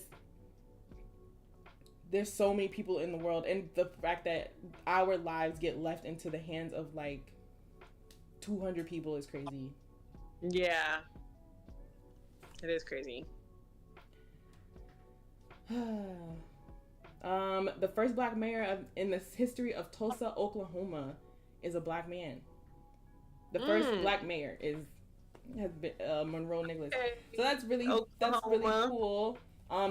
there's so many people in the world, and the fact that our lives get left into the hands of like 200 people is crazy. Yeah. It is crazy. The first black mayor in the history of Tulsa, Oklahoma, is a black man. The first black mayor has been Monroe Nicholas. So that's really cool.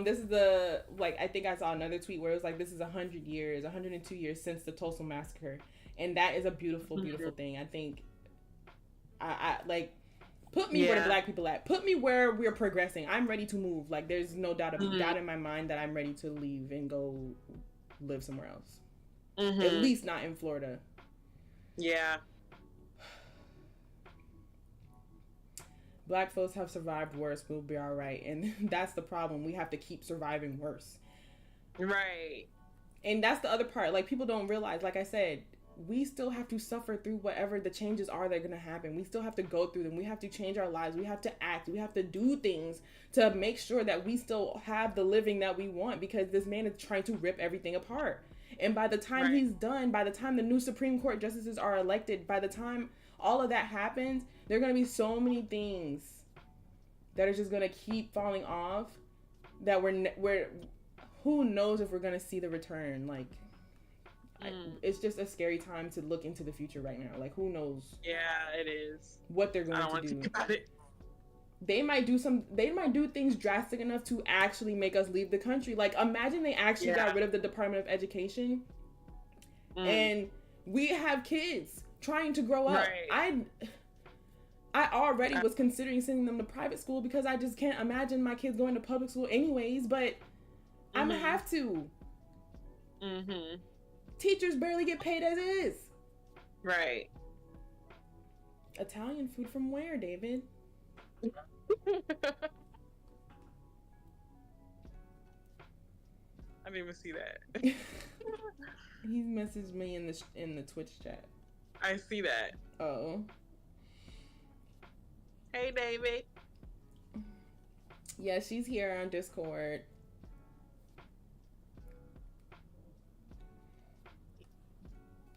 This is I think I saw another tweet where it was like, this is 102 years since the Tulsa massacre, and that is a beautiful, beautiful thing. I think I like. Put me where the black people at. Put me where we're progressing. I'm ready to move. Like, there's no doubt in my mind that I'm ready to leave and go live somewhere else. At least not in Florida. Yeah. Black folks have survived worse. We'll be all right. And that's the problem. We have to keep surviving worse. Right. And that's the other part. Like, people don't realize, like I said, we still have to suffer through whatever the changes are that are going to happen. We still have to go through them. We have to change our lives. We have to act. We have to do things to make sure that we still have the living that we want, because this man is trying to rip everything apart. And by the time he's done, by the time the new Supreme Court justices are elected, by the time all of that happens, there are going to be so many things that are just going to keep falling off that we're who knows if we're going to see the return. Like, it's just a scary time to look into the future right now. Like, who knows? Yeah, it is. What they're going to do. I don't want to think about it. They might do things drastic enough to actually make us leave the country. Like, imagine they actually got rid of the Department of Education, and we have kids trying to grow up. Right. I already was considering sending them to private school because I just can't imagine my kids going to public school anyways, but I'm gonna have to. Teachers barely get paid as is. Right. Italian food from where, David? I didn't even see that. He messaged me in the Twitch chat. I see that. Oh. Hey, David. Yeah, she's here on Discord.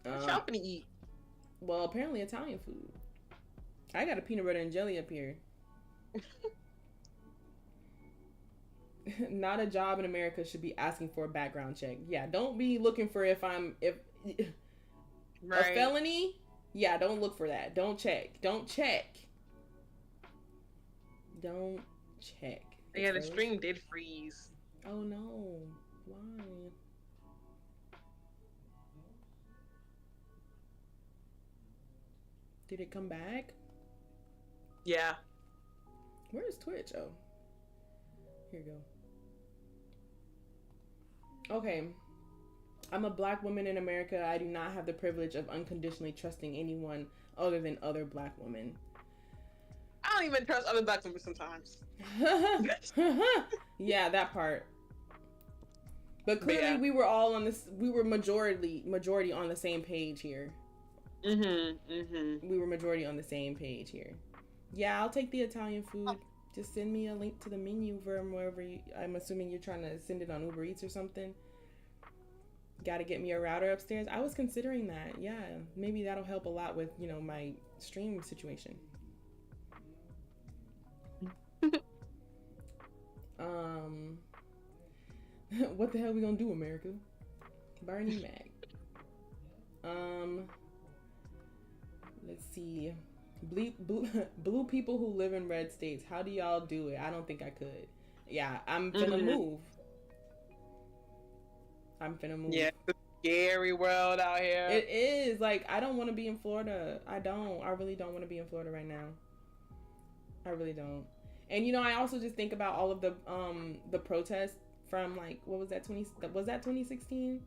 What y'all gonna eat? Well, apparently Italian food. I got a peanut butter and jelly up here. Not a job in America should be asking for a background check. Yeah, don't be looking for a felony. Yeah, don't look for that. Don't check. Yeah, the stream did freeze. Oh no. Why? Did it come back? Yeah. Where's Twitch? Oh. Here you go. Okay. I'm a black woman in America. I do not have the privilege of unconditionally trusting anyone other than other black women. I don't even trust other black women sometimes. Yeah, that part. But clearly we were all on this, we were majority on the same page here. We were majority on the same page here. Yeah, I'll take the Italian food. Just send me a link to the menu from wherever I'm assuming you're trying to send it on Uber Eats or something. Got to get me a router upstairs. I was considering that. Yeah, maybe that'll help a lot with, my stream situation. What the hell are we gonna do, America? Barney Mac. Um, let's see. Blue people who live in red states. How do y'all do it? I don't think I could. Yeah, I'm finna move. I'm finna move. Yeah, it's a scary world out here. It is. Like, I don't want to be in Florida. I don't. I really don't want to be in Florida right now. I really don't. And you know, I also just think about all of the protests from, like, what was that, 2016?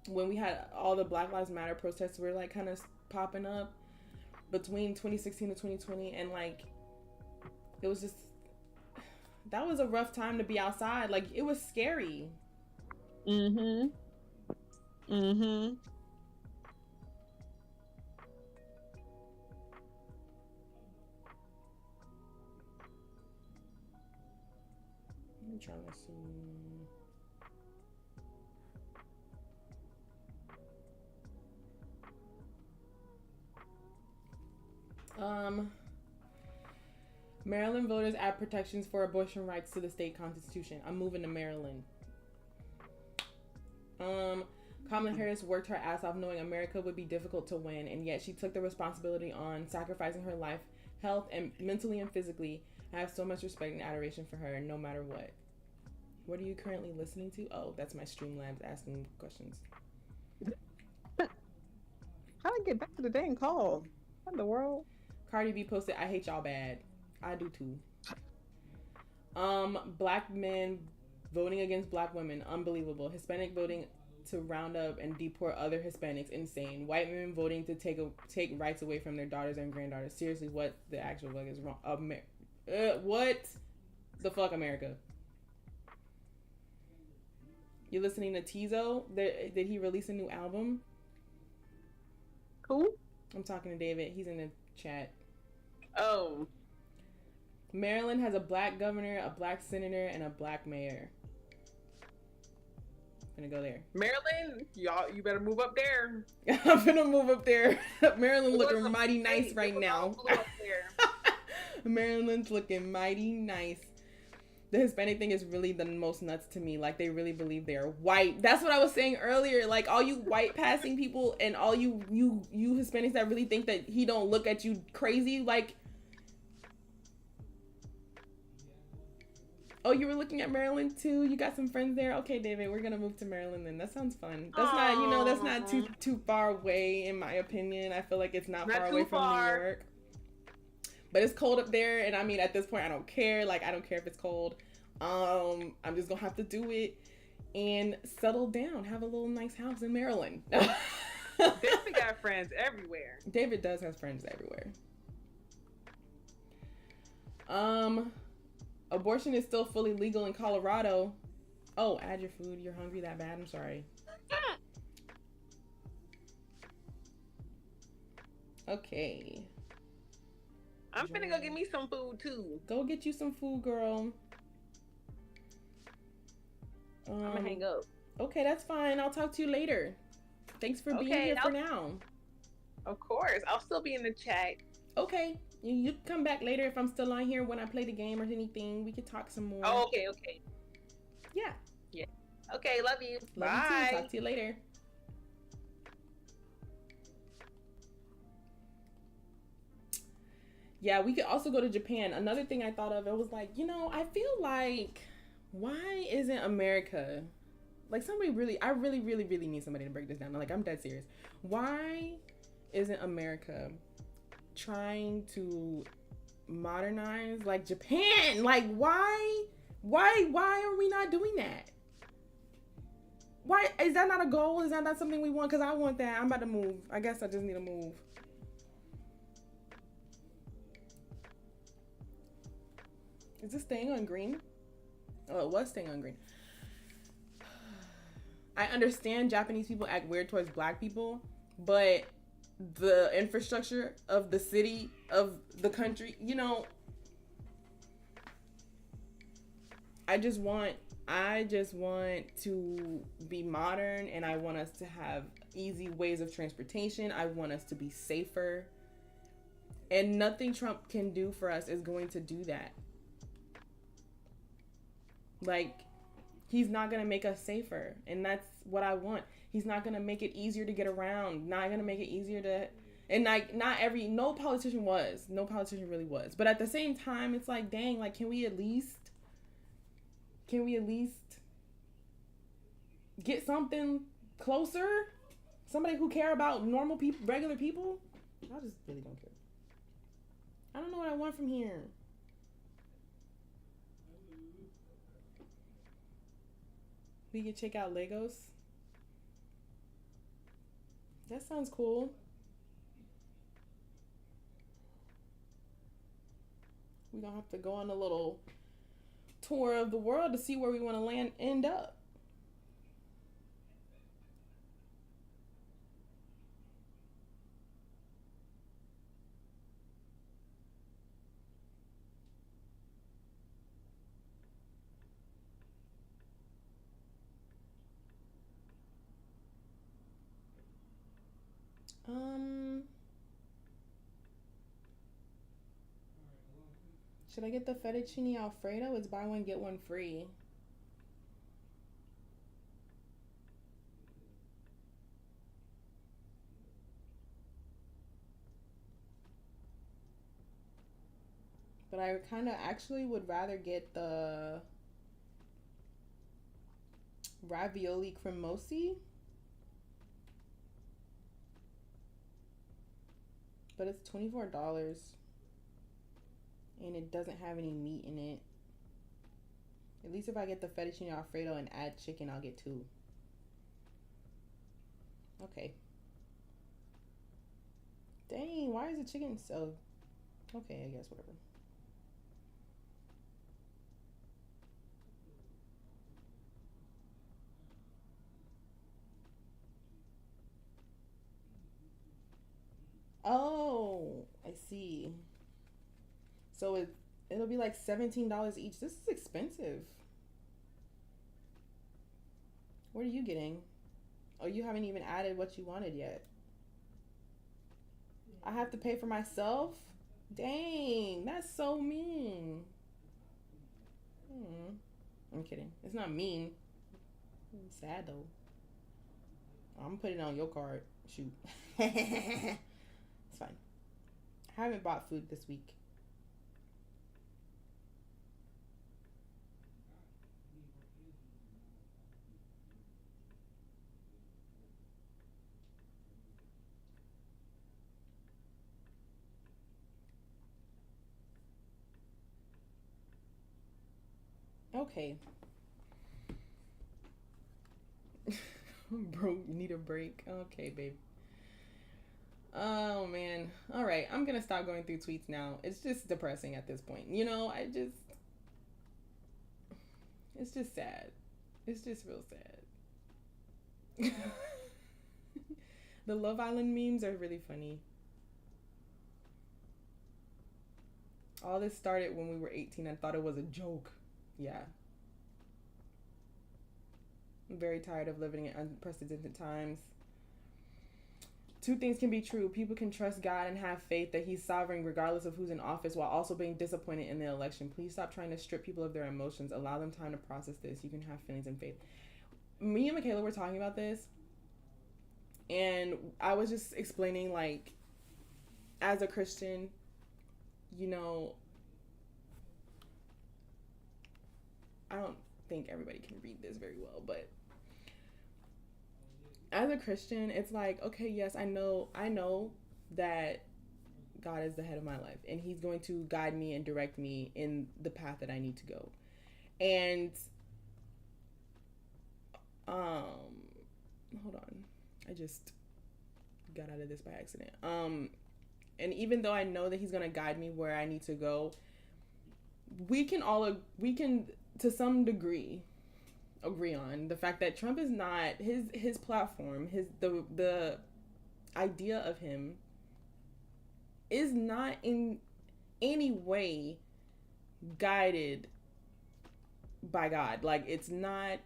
When we had all the Black Lives Matter protests were like kind of popping up between 2016 to 2020, and like it was just, that was a rough time to be outside. Like, it was scary. Mm-hmm. I'm trying to see. Maryland voters add protections for abortion rights to the state constitution. I'm moving to Maryland. Kamala Harris worked her ass off knowing America would be difficult to win, and yet she took the responsibility on, sacrificing her life, health, and mentally and physically. I have so much respect and adoration for her, no matter what. What are you currently listening to? Oh, that's my Streamlabs asking questions. How did I get back to the dang call? What in the world? Cardi B posted, I hate y'all bad. I do too. Black men voting against black women, unbelievable. Hispanic voting to round up and deport other Hispanics, insane. White women voting to take rights away from their daughters and granddaughters. Seriously, what the actual fuck is wrong? What the fuck, America? You listening to Tizo? Did he release a new album? Who? I'm talking to David. He's in the chat. Oh. Maryland has a black governor, a black senator, and a black mayor. I'm gonna go there. Maryland, y'all, you better move up there. I'm gonna move up there. Maryland looking mighty nice right now. Maryland's looking mighty nice. The Hispanic thing is really the most nuts to me. Like, they really believe they're white. That's what I was saying earlier. Like, all you white passing people and all you Hispanics that really think that he don't look at you crazy. Like, oh, you were looking at Maryland too? You got some friends there? Okay, David, we're gonna move to Maryland then. That sounds fun. That's not, that's not too far away, in my opinion. I feel like it's not far away from New York. But it's cold up there, and I mean, at this point, I don't care. Like, I don't care if it's cold. I'm just gonna have to do it and settle down. Have a little nice house in Maryland. David got friends everywhere. David does have friends everywhere. Abortion is still fully legal in Colorado. Oh, add your food. You're hungry that bad? I'm sorry. Okay. I'm finna go get me some food too. Go get you some food, girl. I'm gonna hang up. Okay, that's fine. I'll talk to you later. Thanks for being here for now. Of course. I'll still be in the chat. Okay. You come back later if I'm still on here when I play the game or anything. We could talk some more. Oh, okay. Yeah. Yeah. Okay, love you. Love Bye. you too. Talk to you later. Yeah, we could also go to Japan. Another thing I thought of, it was like, I feel like, why isn't America, like, somebody really, I really, really, really need somebody to break this down. Like, I'm dead serious. Why isn't America trying to modernize like Japan? Like, why are we not doing that? Why is that not a goal? Is that not something we want? Because I want that. I'm about to move. I guess I just need to move. Is this staying on green? Oh, it was staying on green. I understand Japanese people act weird towards black people, but the infrastructure of the city, of the country, I just want to be modern, and I want us to have easy ways of transportation. I want us to be safer. And nothing Trump can do for us is going to do that. Like, He's not going to make us safer. And that's what I want. He's not going to make it easier to get around. Not going to make it easier to... And like, no politician really was. But at the same time, it's like, dang, like, can we at least get something closer? Somebody who care about normal people, regular people? I just really don't care. I don't know what I want from here. We can check out Legos. That sounds cool. We're gonna have to go on a little tour of the world to see where we want to end up. Should I get the fettuccine alfredo? It's buy one get one free. But I kind of actually would rather get the ravioli cremosi. But it's $24. And it doesn't have any meat in it. At least if I get the fettuccine alfredo and add chicken, I'll get 2. Okay. Dang, why is the chicken so... Okay, I guess, whatever. Oh, I see. So it'll be like $17 each. This is expensive. What are you getting? Oh, you haven't even added what you wanted yet. I have to pay for myself? Dang, that's so mean. I'm kidding. It's not mean. It's sad though. I'm putting it on your card. Shoot. It's fine. I haven't bought food this week. Okay. Bro, you need a break. Okay, babe. Oh, man. All right. I'm going to stop going through tweets now. It's just depressing at this point. You know, it's just sad. It's just real sad. The Love Island memes are really funny. All this started when we were 18. I thought it was a joke. Yeah. I'm very tired of living in unprecedented times. 2 things can be true. People can trust God and have faith that He's sovereign regardless of who's in office while also being disappointed in the election. Please stop trying to strip people of their emotions. Allow them time to process this. You can have feelings and faith. Me and Michaela were talking about this, and I was just explaining, like, as a Christian, you know, I don't think everybody can read this very well, but as a Christian, it's like, okay, yes, I know that God is the head of my life and He's going to guide me and direct me in the path that I need to go. And hold on. I just got out of this by accident. And even though I know that He's going to guide me where I need to go, we can to some degree agree on the fact that Trump is not his platform, the idea of him is not in any way guided by God. Like, it's not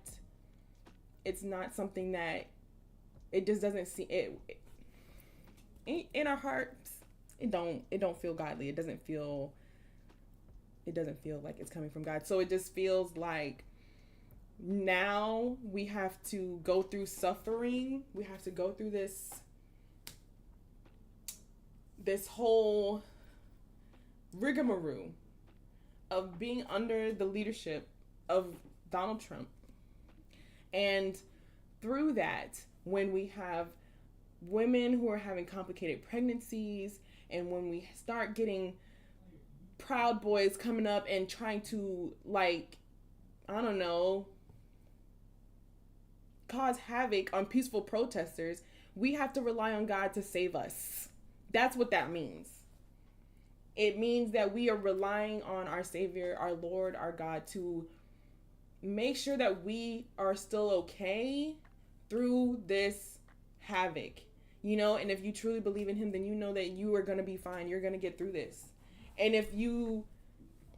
something that it just doesn't see it in our hearts. It don't feel godly. It doesn't feel like it's coming from God. So it just feels like now we have to go through suffering. We have to go through this whole rigmarole of being under the leadership of Donald Trump. And through that, when we have women who are having complicated pregnancies, and when we start getting Proud Boys coming up and trying to, like, I don't know, cause havoc on peaceful protesters, we have to rely on God to save us. That's what that means. It means that we are relying on our Savior, our Lord, our God, to make sure that we are still okay through this havoc, you know. And if you truly believe in him, then you know that you are going to be fine. You're going to get through this. And if you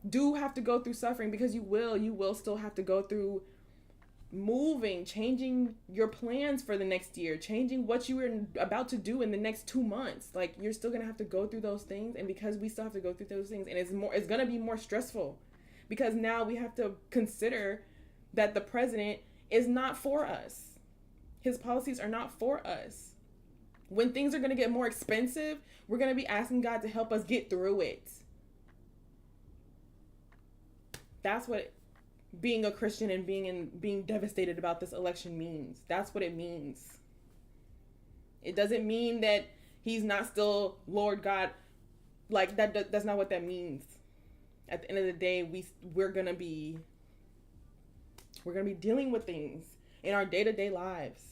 do have to go through suffering, because you will still have to go through moving, changing your plans for the next year, changing what you were about to do in the next 2 months. Like, you're still going to have to go through those things. And because we still have to go through those things, and it's going to be more stressful, because now we have to consider that the president is not for us. His policies are not for us. When things are going to get more expensive, we're going to be asking God to help us get through it. That's what being a Christian and being devastated about this election means. That's what it means. It doesn't mean that he's not still Lord God. Like, that's not what that means. At the end of the day, we're gonna be dealing with things in our day-to-day lives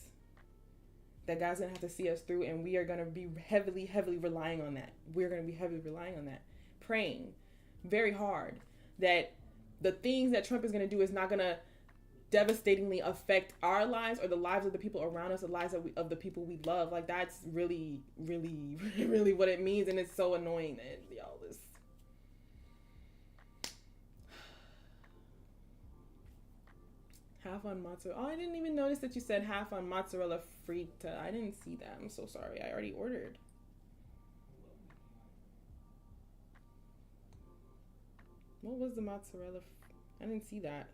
that God's gonna have to see us through, and we are gonna be heavily relying on that. We're gonna be heavily relying on that, praying very hard that the things that Trump is going to do is not going to devastatingly affect our lives or the lives of the people around us, the lives of the people we love. Like, that's really what it means. And it's so annoying that y'all this. Half on mozzarella. Oh, I didn't even notice that you said half on mozzarella frita. I didn't see that. I'm so sorry. I already ordered. What was the mozzarella? I didn't see that.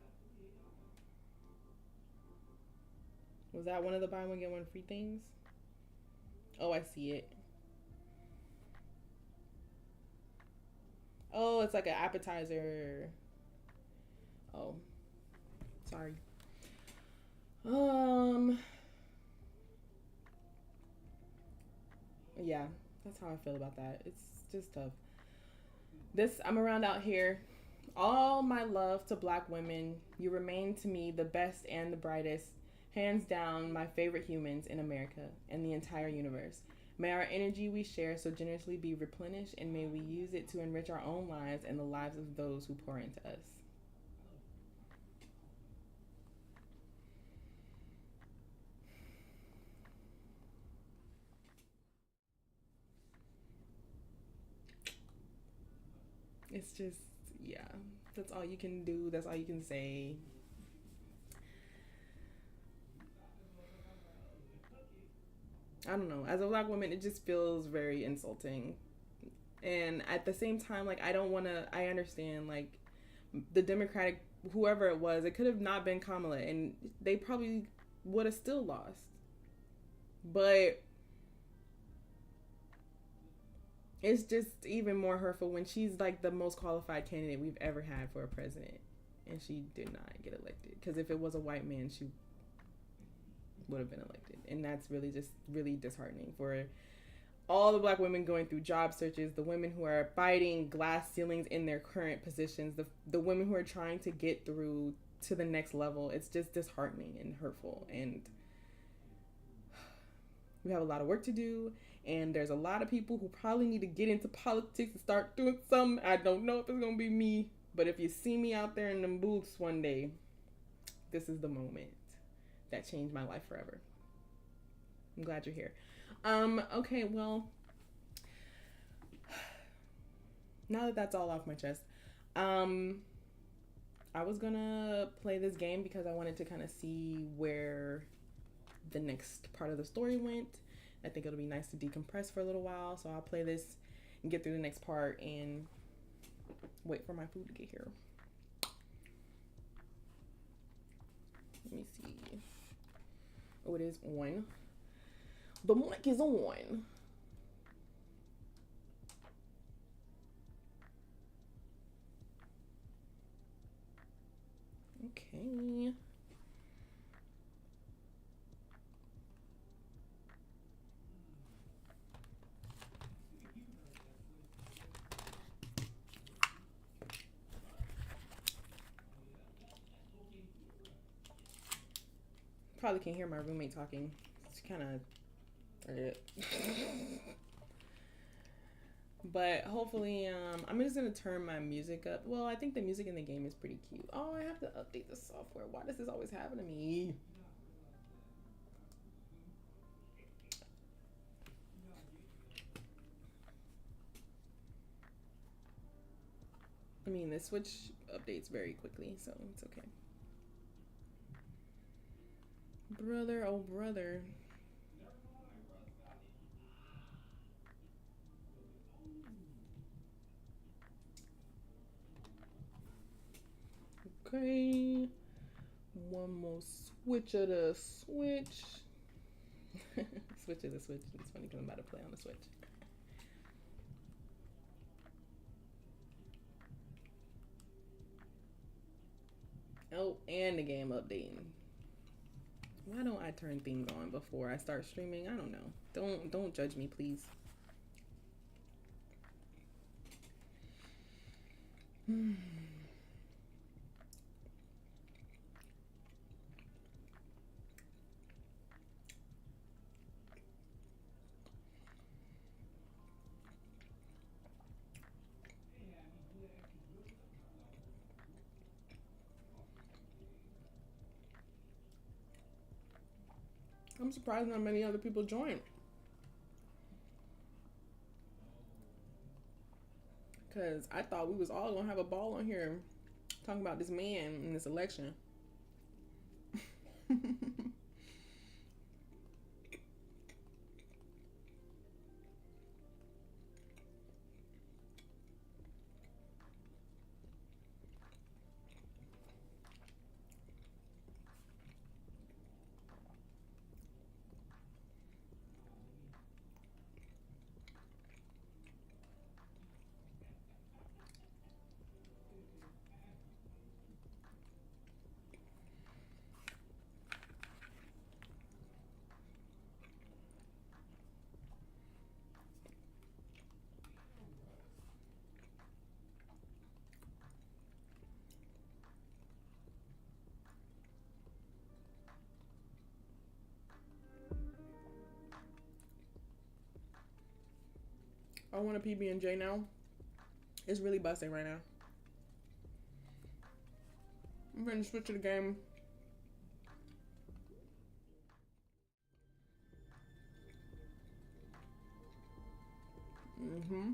Was that one of the buy one get one free things? Oh, I see it. Oh, it's like an appetizer. Oh, sorry. Yeah, that's how I feel about that. It's just tough. I'm around out here. All my love to Black women. You remain to me the best and the brightest. Hands down, my favorite humans in America and the entire universe. May our energy we share so generously be replenished, and may we use it to enrich our own lives and the lives of those who pour into us. It's just, yeah, that's all you can do. That's all you can say. I don't know. As a Black woman, it just feels very insulting. And at the same time, like, I understand, like, the Democratic, whoever it was, it could have not been Kamala, and they probably would have still lost. But it's just even more hurtful when she's like the most qualified candidate we've ever had for a president, and she did not get elected. Because if it was a white man, she would have been elected. And that's really disheartening for all the Black women going through job searches, the women who are fighting glass ceilings in their current positions, the women who are trying to get through to the next level. It's just disheartening and hurtful. And we have a lot of work to do. And there's a lot of people who probably need to get into politics and start doing something. I don't know if it's going to be me. But if you see me out there in them booths one day, this is the moment that changed my life forever. I'm glad you're here. Okay, well, now that that's all off my chest, I was gonna play this game because I wanted to kind of see where the next part of the story went. I think it'll be nice to decompress for a little while, so I'll play this and get through the next part and wait for my food to get here. Let me see. Oh, it is on. The mic is on. Okay. Probably can hear my roommate talking. It's kind of but hopefully I'm just gonna turn my music up. Well, I think the music in the game is pretty cute. Oh, I have to update the software. Why does this always happen to me? I mean, the Switch updates very quickly, so it's okay. Brother, oh brother. Okay. One more switch of the Switch. Switch of the Switch. It's funny because I'm about to play on the Switch. Oh, and the game updating. Why don't I turn things on before I start streaming? I don't know. Don't judge me, please. I'm surprised not many other people joined. Because I thought we was all going to have a ball on here talking about this man in this election. I want a PB&J now. It's really busting right now. I'm going to switch to the game. Mm-hmm.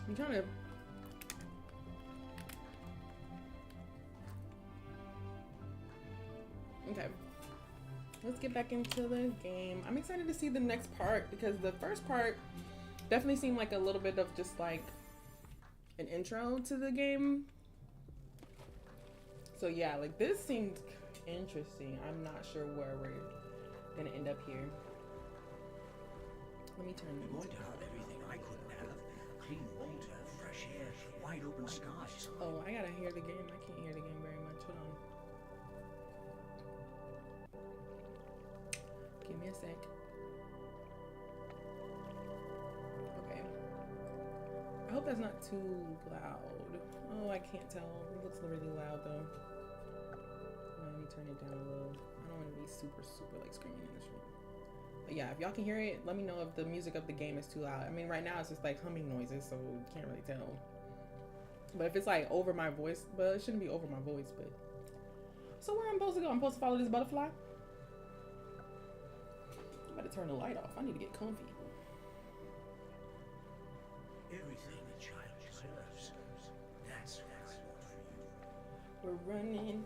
I'm trying to... Okay. Let's get back into the game. I'm excited to see the next part because the first part definitely seemed like a little bit of just like an intro to the game. So yeah, like this seemed interesting. I'm not sure where we're gonna end up here. Let me turn the You're going to have everything I couldn't have. Clean water, fresh air, wide open skies. Oh, I gotta hear the game. I can't hear the game very much. Hold on. Give me a sec. Okay. I hope that's not too loud. Oh, I can't tell. It looks really loud though. Let me turn it down a little. I don't want to be super like screaming in this room. But yeah, if y'all can hear it, let me know if the music of the game is too loud. I mean, right now it's just like humming noises, so you can't really tell. But if it's like over my voice, well, it shouldn't be over my voice, but. So where I'm supposed to go? I'm supposed to follow this butterfly? I'm about to turn the light off. I need to get comfy. Everything a child deserves. That's what I want for you. We're running.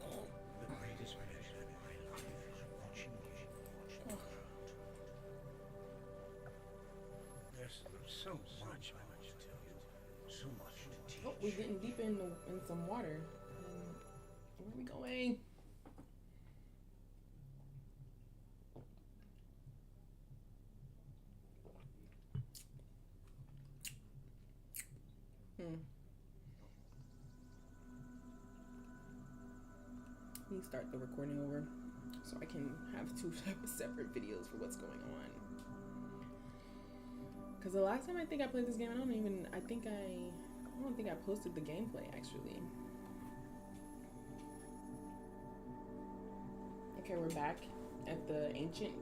The greatest pleasure in my life is watching you watch the world. There's so much I want to tell you. So much to teach. Oh, we're getting deep in some water. Where are we going? Let me start the recording over so I can have two separate videos for what's going on. Because the last time I think I played this game, I don't think I posted the gameplay actually. Okay, we're back at the ancient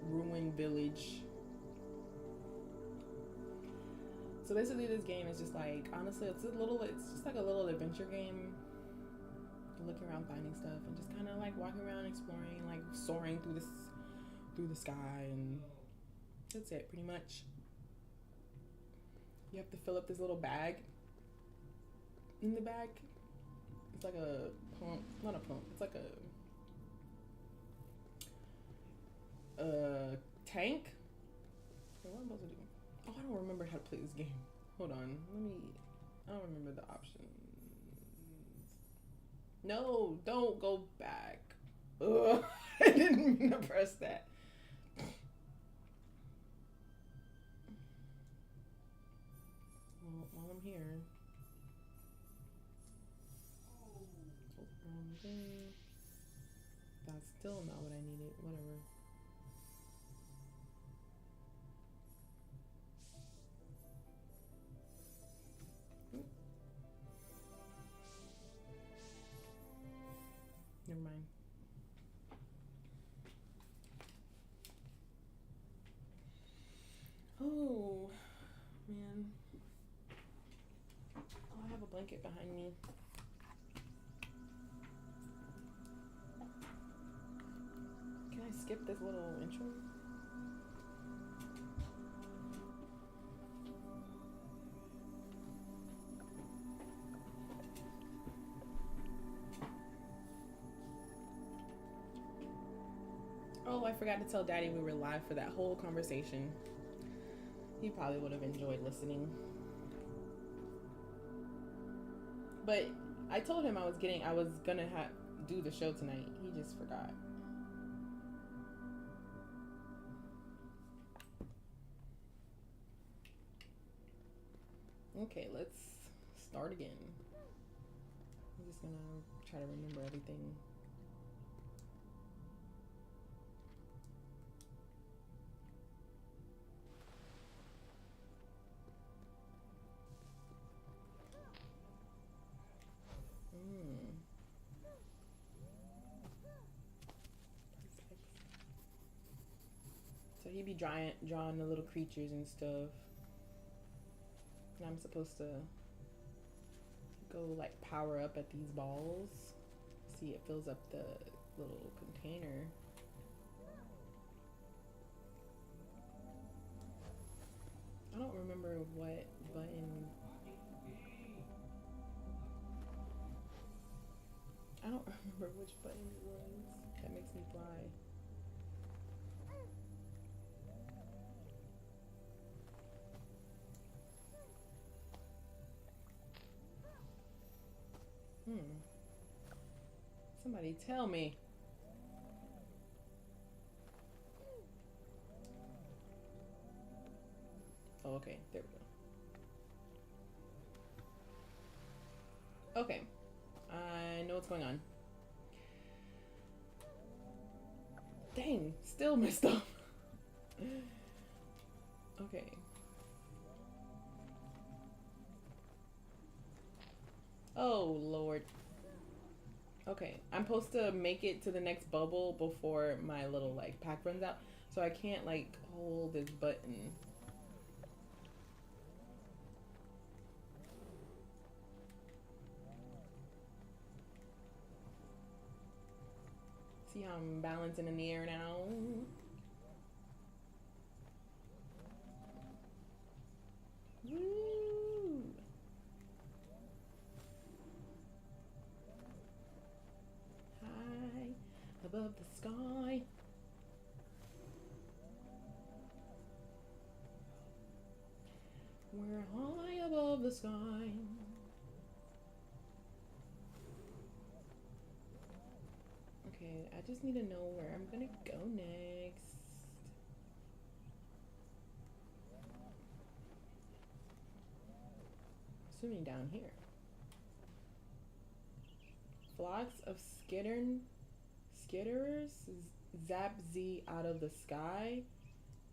ruined village. So basically this game is just like, honestly, it's just like a little adventure game. Looking around, finding stuff, and just kind of like walking around, exploring, like soaring through the sky, and that's it, pretty much. You have to fill up this little bag. In the bag, it's like a pump, not a pump. It's like a tank. What am I supposed to do? Oh, I don't remember how to play this game. Hold on, I don't remember the options. No, don't go back. Ugh, I didn't mean to press that. Well, while I'm here. Oh, wrong thing. That's still not what I needed. Whatever. Never mind. Oh, man. Oh, I have a blanket behind me. Can I skip this little intro? Oh, I forgot to tell Daddy we were live for that whole conversation. He probably would have enjoyed listening. But I told him I was gonna do the show tonight. He just forgot. Okay, let's start again. I'm just gonna try to remember everything. So he be drawing the little creatures and stuff. And I'm supposed to go like power up at these balls. See, it fills up the little container. I don't remember what button. I don't remember which button it was that makes me fly. Somebody tell me. Oh, okay. There we go. Okay. I know what's going on. Dang, still messed up. Okay. Oh, Lord. Okay, I'm supposed to make it to the next bubble before my little like pack runs out. So I can't like hold this button. See how I'm balancing in the air now? Woo! High above the sky. We're high above the sky. Okay, I just need to know where I'm gonna go next. Assuming down here. Flocks of skitterers zap Z out of the sky.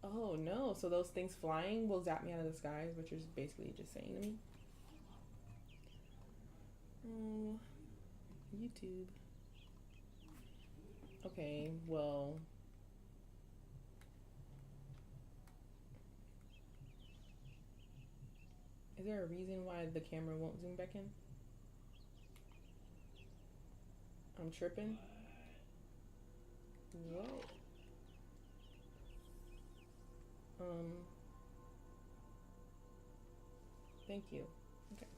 Oh no, so those things flying will zap me out of the sky, is what you're basically just saying to me. Oh, YouTube. Okay, well. Is there a reason why the camera won't zoom back in? I'm tripping. What? Thank you. Okay.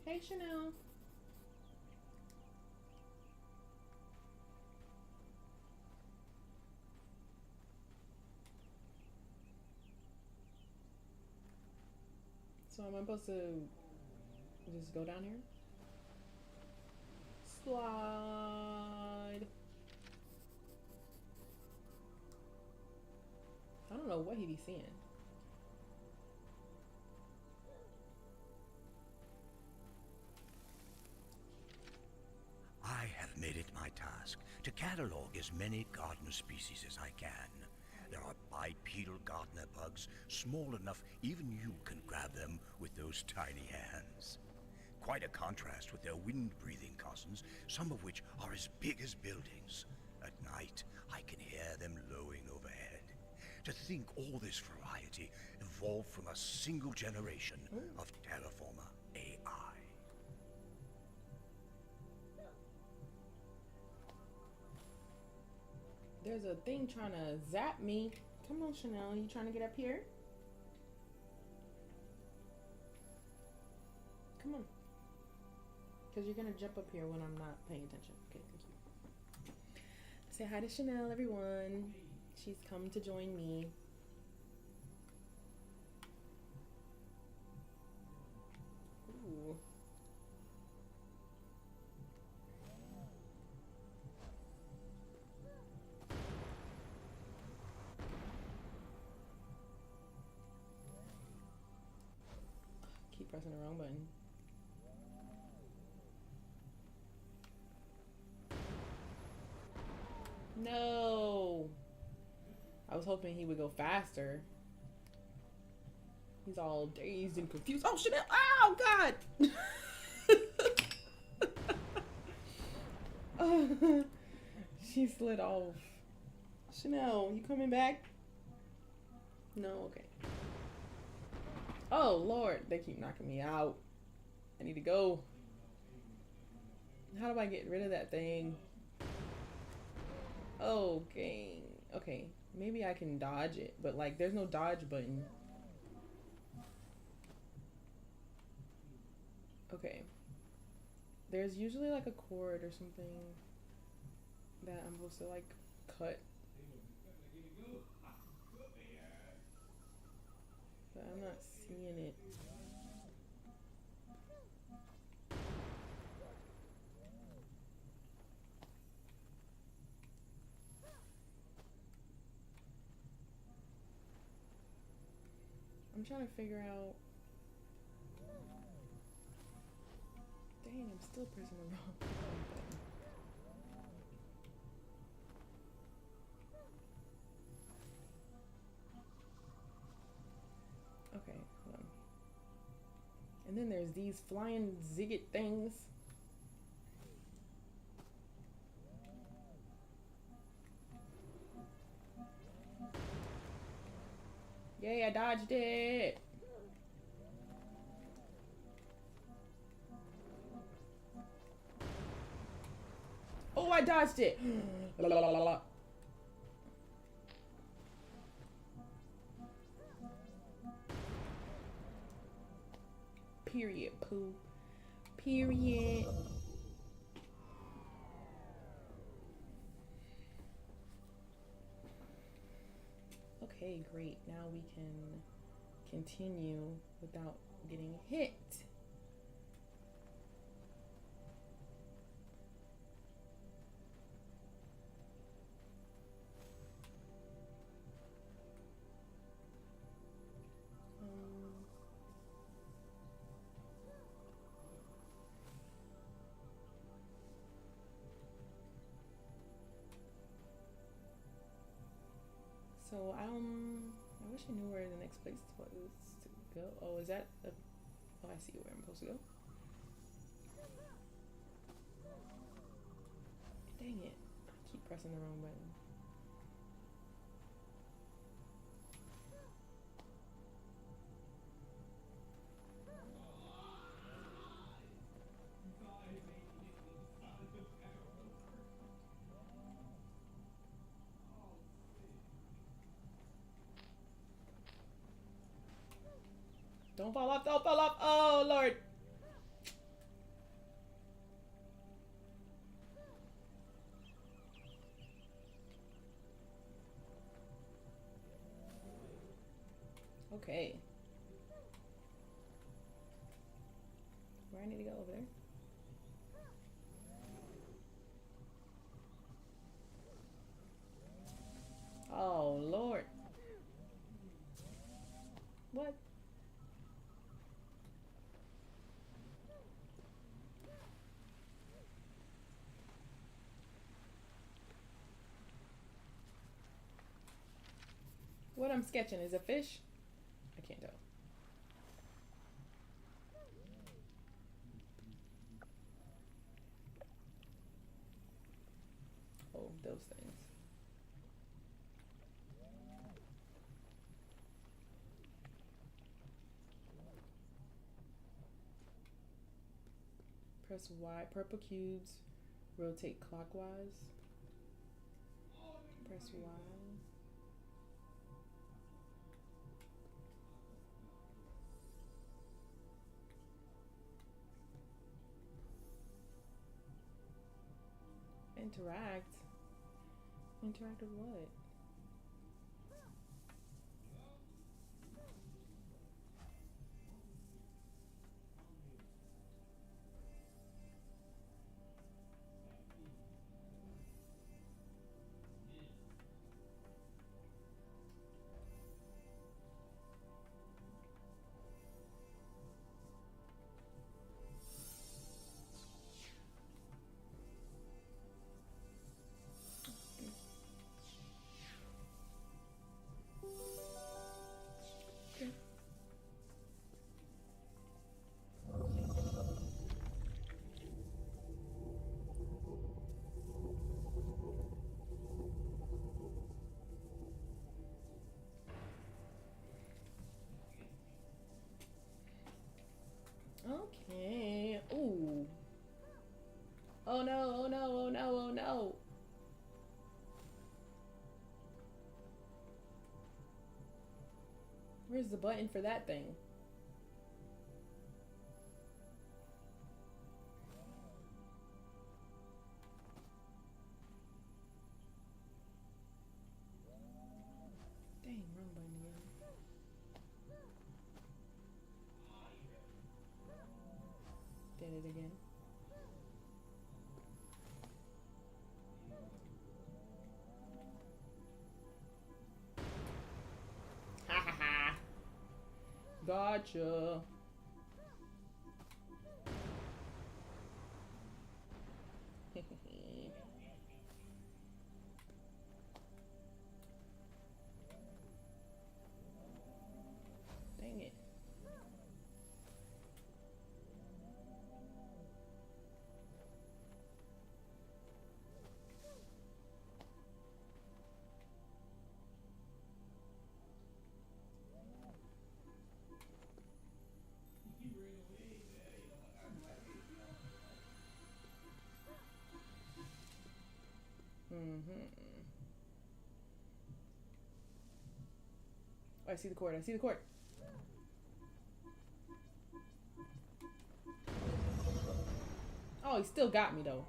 Hey, Chanel. So am I supposed to just go down here? Slide. I don't know what he be seeing. I have made it my task to catalog as many garden species as I can. There are bipedal gardener bugs, small enough even you can grab them with those tiny hands. Quite a contrast with their wind-breathing cousins, some of which are as big as buildings. At night, I can hear them lowing overhead. To think all this variety evolved from a single generation of terraformer AI. There's a thing trying to zap me. Come on, Chanel. You trying to get up here? Come on. Because you're going to jump up here when I'm not paying attention. Okay, thank you. Say hi to Chanel, everyone. She's come to join me. Ooh. Keep pressing the wrong button. No. I was hoping he would go faster. He's all dazed and confused. Oh, Chanel. Oh, God. She slid off. Chanel, you coming back? No, okay. Oh, Lord. They keep knocking me out. I need to go. How do I get rid of that thing? Okay. Okay. Maybe I can dodge it, but like there's no dodge button. Okay. There's usually like a cord or something that I'm supposed to like cut. But I'm not seeing it. I'm trying to figure out. Dang, I'm still pressing the wrong button. Okay, hold on. And then there's these flying zigget things. Yay, I dodged it. Oh, I dodged it. La, la, la, la, la. Period, poo. Period. Okay, great. Now we can continue without getting hit. So I wish I knew where the next place was to go. Oh, is that a, oh, I see where I'm supposed to go. Dang it. I keep pressing the wrong button. Don't fall off, don't fall off. Oh, Lord. Okay. Where I need to go, over there? Oh, Lord. What? What I'm sketching is a fish? I can't tell. Oh, those things. Press Y. Purple cubes rotate clockwise. Press Y. Interact? Interact with what? Okay. Ooh. Oh no, oh no, oh no, oh no. Where's the button for that thing? Dang, wrong button again. Did it again. Ha ha ha. Gotcha. Dang it. Oh, I see the cord. I see the cord. Oh, he still got me though.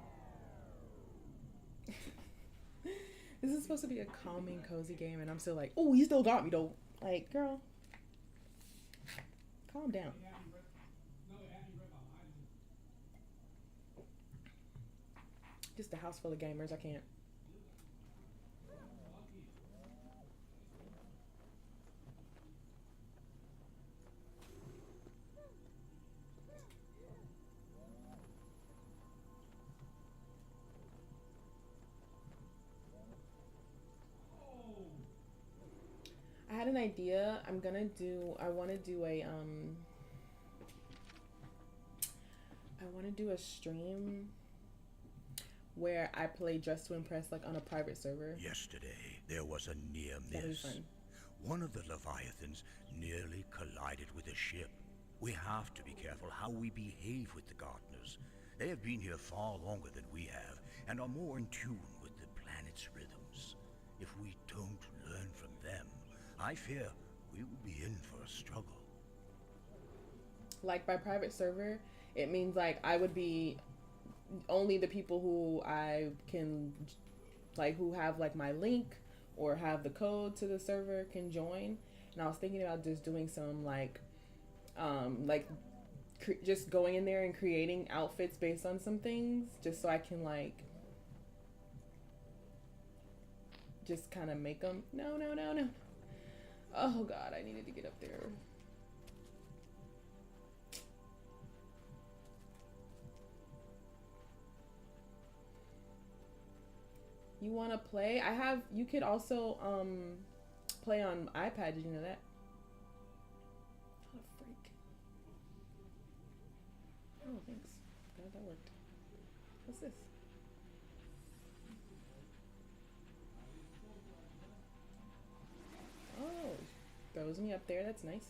This is supposed to be a calming, cozy game, and I'm still like, oh, he still got me though. Like, girl, calm down. Just a house full of gamers. I can't. I had an idea. I want to do a stream where I play Dress to Impress, like on a private server. Yesterday, there was a near That'd be miss. fun. One of the Leviathans nearly collided with a ship. We have to be careful how we behave with the Gardeners. They have been here far longer than we have, and are more in tune with the planet's rhythms. If we don't learn from them, I fear we will be in for a struggle. Like by private server, it means like I would be only the people who I can, like, who have like my link or have the code to the server can join. And I was thinking about just doing some just going in there and creating outfits based on some things, just so I can like just kind of make them. No. Oh God, I needed to get up there. You want to play? You could also play on iPad. Did you know that? What a freak. Oh, thanks. Glad that worked. What's this? Oh, throws me up there. That's nice.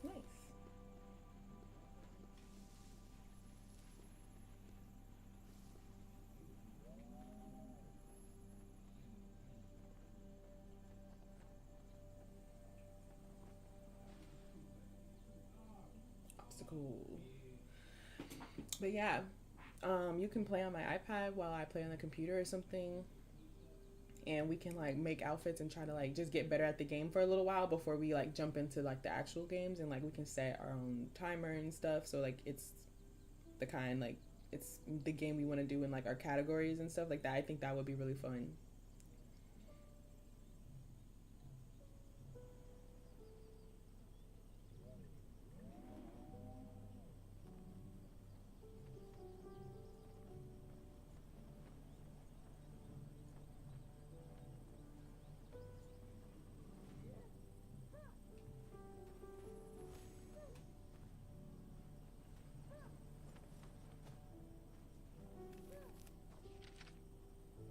Nice. Obstacle. But yeah, you can play on my iPad while I play on the computer or something, and we can like make outfits and try to like just get better at the game for a little while before we like jump into like the actual games, and like we can set our own timer and stuff, so like it's the kind, like it's the game we want to do in like our categories and stuff like that. I think that would be really fun.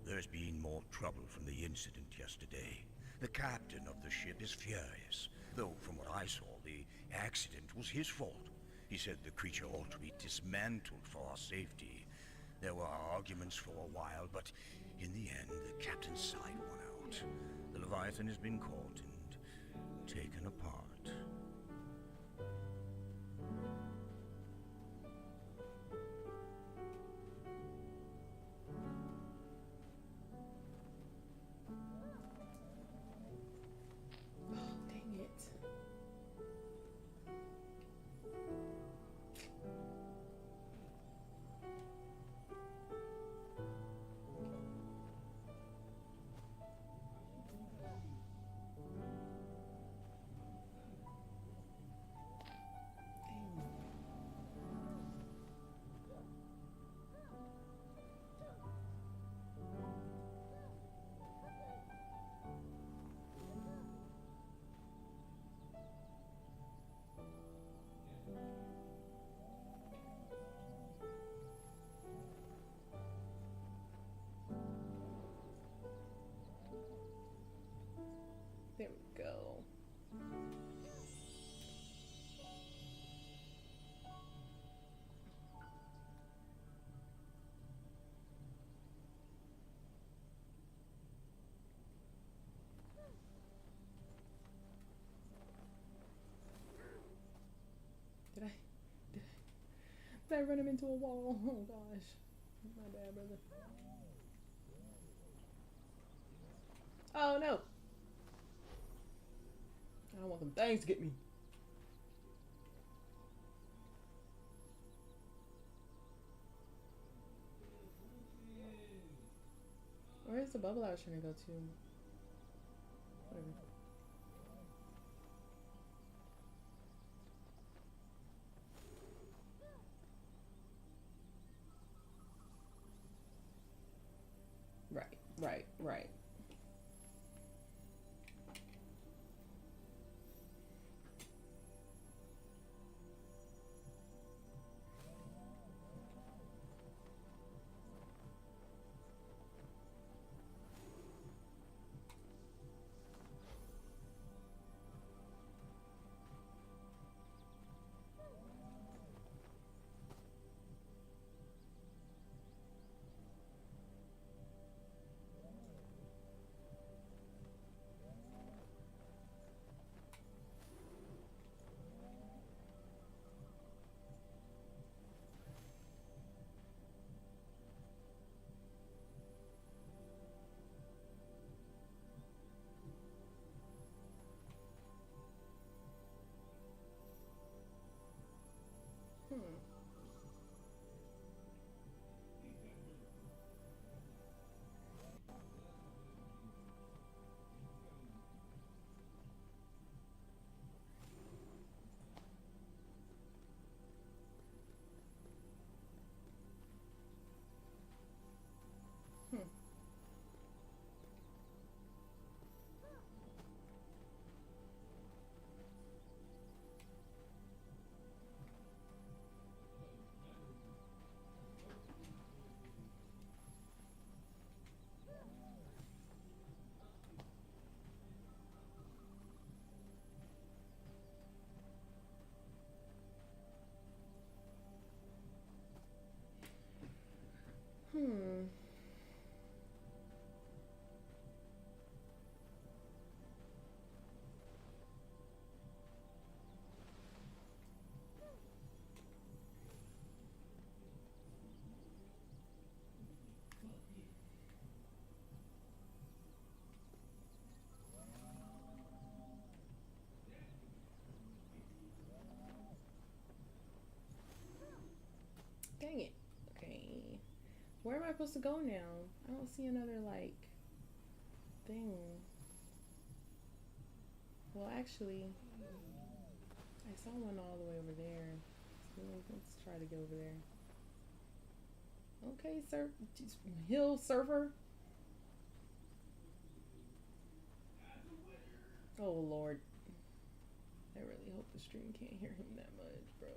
There's been more trouble from the incident yesterday. The captain of the ship is furious, though from what I saw, the accident was his fault. He said the creature ought to be dismantled for our safety. There were arguments for a while, but in the end, the captain's side won out. The Leviathan has been caught and taken apart. Dang it. I run him into a wall. Oh gosh. My bad, brother. Oh no. I don't want them things to get me. Where's the bubble I was trying to go to? Whatever. Right. Hmm. Hmm. Hmm. Dang it. Okay. Where am I supposed to go now? I don't see another, like, thing. Well, actually, I saw one all the way over there. So let's try to get over there. Okay, sir. Hill surfer. Oh, Lord. I really hope the stream can't hear him that much, bro.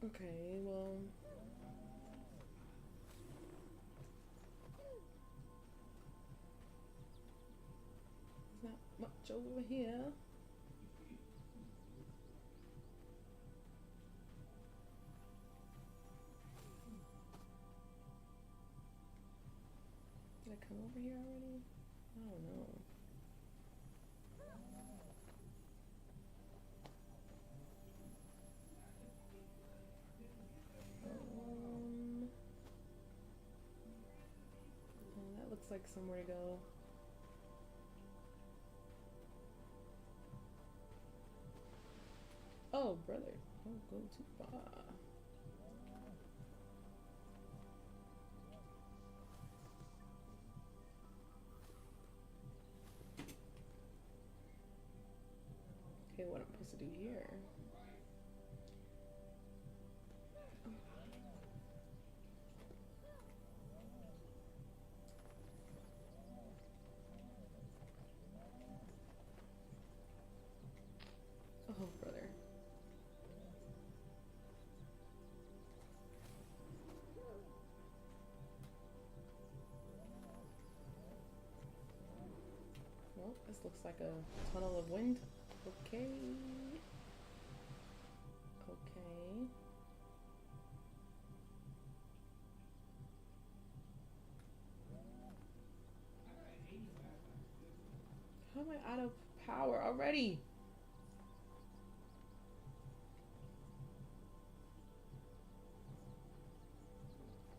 Okay, well. There's not much over here. Did I come over here already? I don't know. Oh, that looks like somewhere to go. Oh, brother. Don't go too far. Okay, what I'm supposed to do here? Oh, brother. Well, this looks like a tunnel of wind. Okay. Okay. How am I out of power already?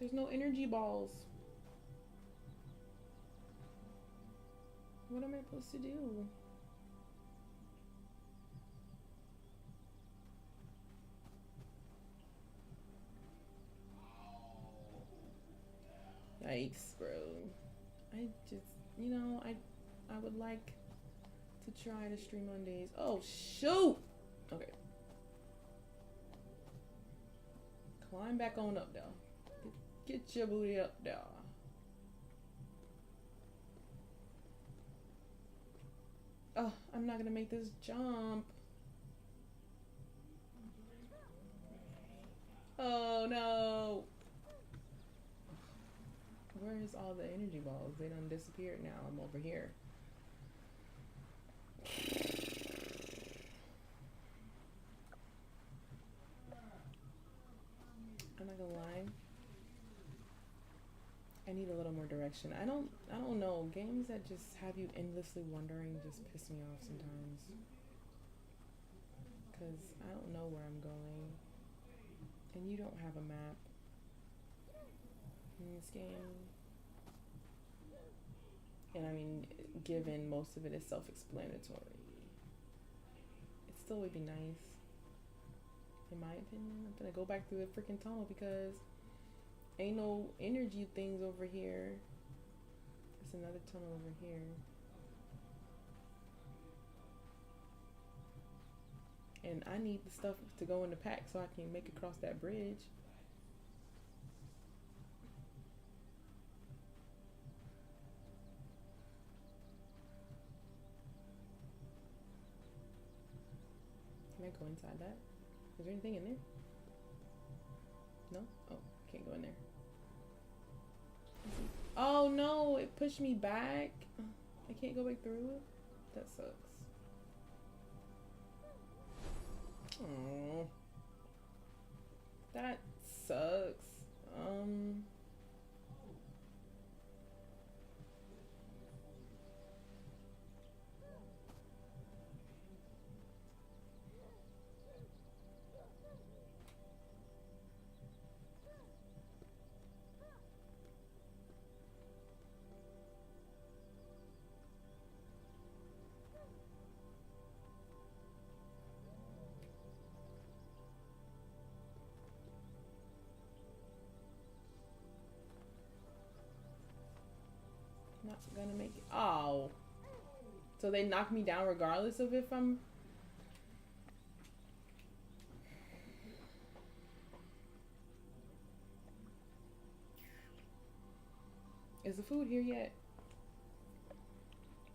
There's no energy balls. What am I supposed to do? Yikes, bro. I just, I would like to try to stream on days. Oh, shoot! Okay. Climb back on up, though. Get your booty up there. Oh, I'm not gonna make this jump. Oh, no. Where's all the energy balls? They done disappeared now. I'm over here. I'm not gonna lie. I need a little more direction. I don't know. Games that just have you endlessly wondering just piss me off sometimes. Cause I don't know where I'm going. And you don't have a map in this game. And I mean, given most of it is self-explanatory, it still would be nice, in my opinion. I'm gonna go back through the freaking tunnel because ain't no energy things over here. There's another tunnel over here. And I need the stuff to go in the pack so I can make it across that bridge. Can I go inside that? Is there anything in there? No? Oh, can't go in there. Oh no, it pushed me back. I can't go back through it. That sucks. Oh, that sucks. Not gonna make it. Oh. So they knock me down regardless of if I'm... Is the food here yet?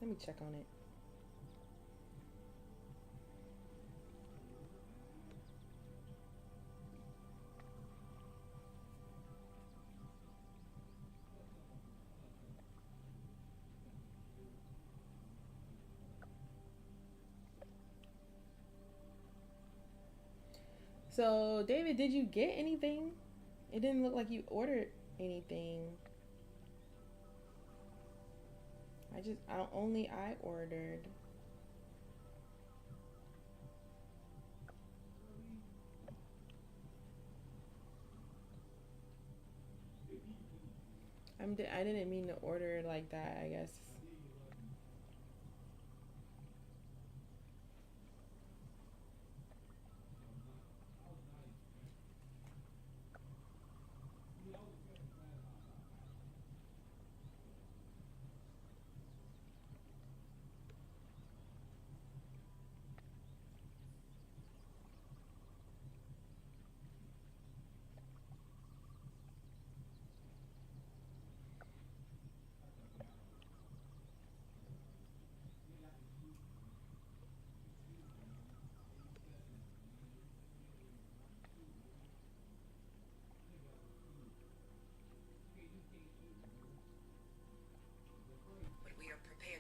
Let me check on it. So, David, did you get anything? It didn't look like you ordered anything. I ordered. I didn't mean to order it like that, I guess.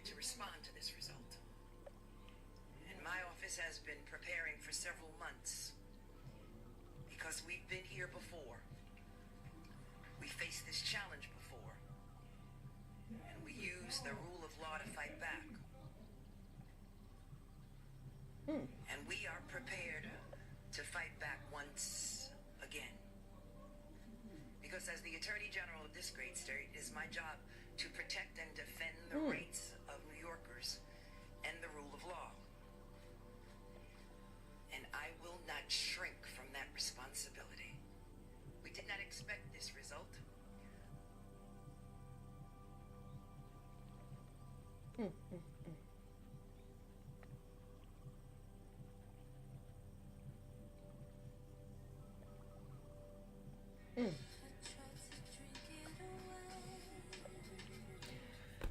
To respond to this result. And my office has been preparing for several months because we've been here before. We faced this challenge before, and we used the rule of law to fight back. And we are prepared to fight back once again. Because Because as the Attorney General of this great state, it is my job to protect and defend the rights of New Yorkers and the rule of law. And I will not shrink from that responsibility. We did not expect this result.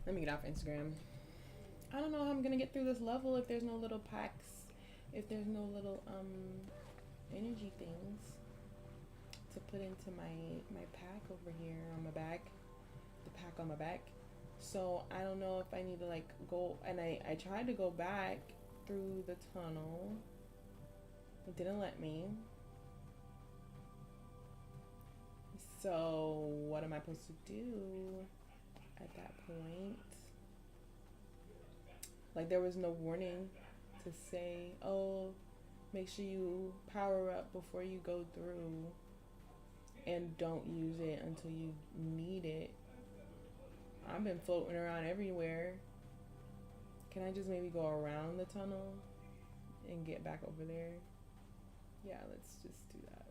Let me get off Instagram. I don't know how I'm gonna get through this level if there's no little packs, if there's no little energy things to put into my pack over here on my back, the pack on my back. So I don't know if I need to like go, and I tried to go back through the tunnel. It didn't let me. So what am I supposed to do at that point? Like there was no warning to say, oh, make sure you power up before you go through and don't use it until you need it. I've been floating around everywhere. Can I just maybe go around the tunnel and get back over there? Yeah, let's just do that.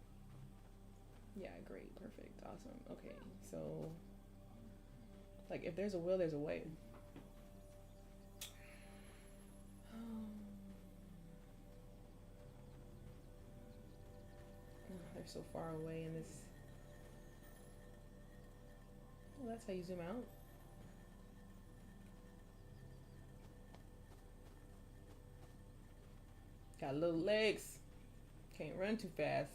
Yeah, great, perfect, awesome. Okay, so like if there's a will, there's a way. They're so far away in this. Well, that's how you zoom out. Got little legs. Can't run too fast.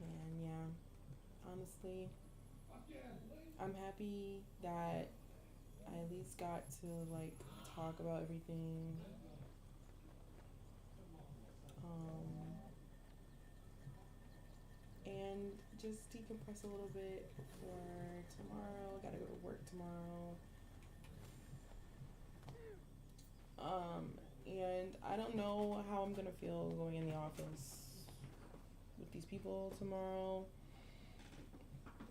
And yeah, honestly, I'm happy that I at least got to like talk about everything. And just decompress a little bit before tomorrow. Gotta go to work tomorrow. And I don't know how I'm gonna feel going in the office with these people tomorrow,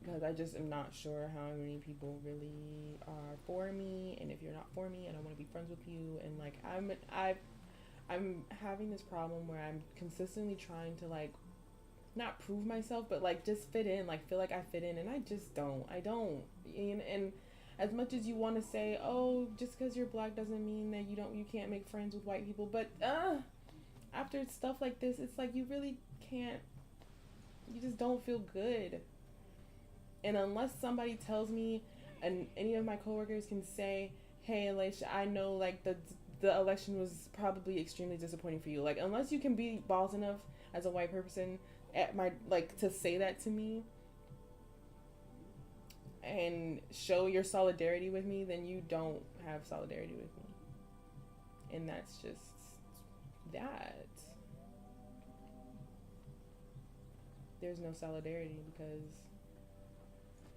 because I just am not sure how many people really are for me, and if you're not for me, I don't want to be friends with you. And like I'm having this problem where I'm consistently trying to like not prove myself, but like just fit in, like feel like I fit in, and I just don't. I don't. And as much as you want to say, oh, just because you're black doesn't mean that you can't make friends with white people, but after stuff like this, it's like you really can't. You just don't feel good. And unless somebody tells me, and any of my coworkers can say, hey, Alicia, I know like the election was probably extremely disappointing for you. Like, unless you can be balls enough as a white person at my like to say that to me and show your solidarity with me, then you don't have solidarity with me. And that's just that. There's no solidarity because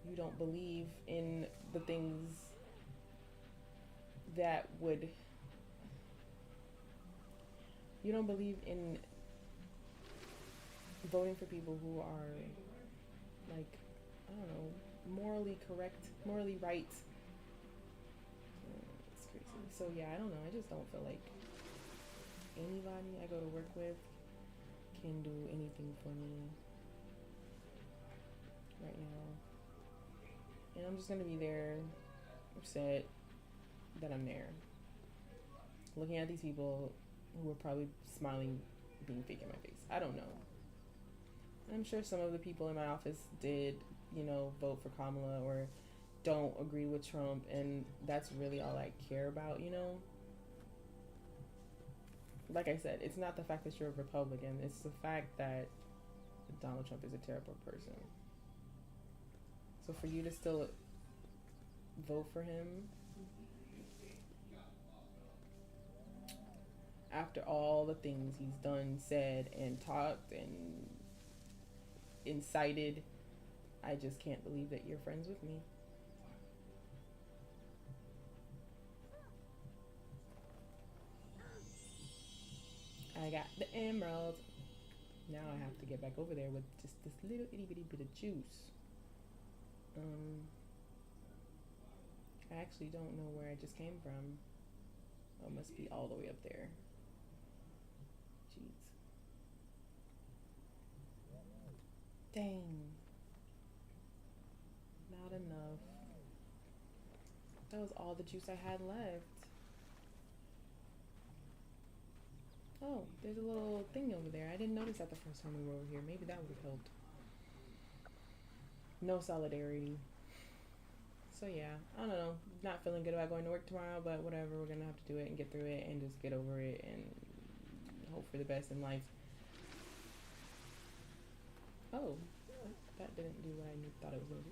you don't believe in the things that would. You don't believe in voting for people who are, like, I don't know, morally correct, morally right. It's crazy. So yeah, I don't know. I just don't feel like anybody I go to work with can do anything for me right now. And I'm just gonna be there, upset that I'm there, looking at these people who are probably smiling, being fake in my face. I don't know. I'm sure some of the people in my office did, vote for Kamala or don't agree with Trump, and that's really all I care about, Like I said, it's not the fact that you're a Republican, it's the fact that Donald Trump is a terrible person. So for you to still vote for him after all the things he's done, said, and talked and incited, I just can't believe that you're friends with me. I got the emerald. Now I have to get back over there with just this little itty bitty bit of juice. I actually don't know where I just came from. Oh, it must be all the way up there. Jeez. Dang. Not enough. That was all the juice I had left. Oh, there's a little thing over there. I didn't notice that the first time we were over here. Maybe that would have helped. No solidarity. So yeah, I don't know. Not feeling good about going to work tomorrow, but whatever. We're gonna have to do it and get through it and just get over it and hope for the best in life. Oh, that didn't do what I thought it was gonna do.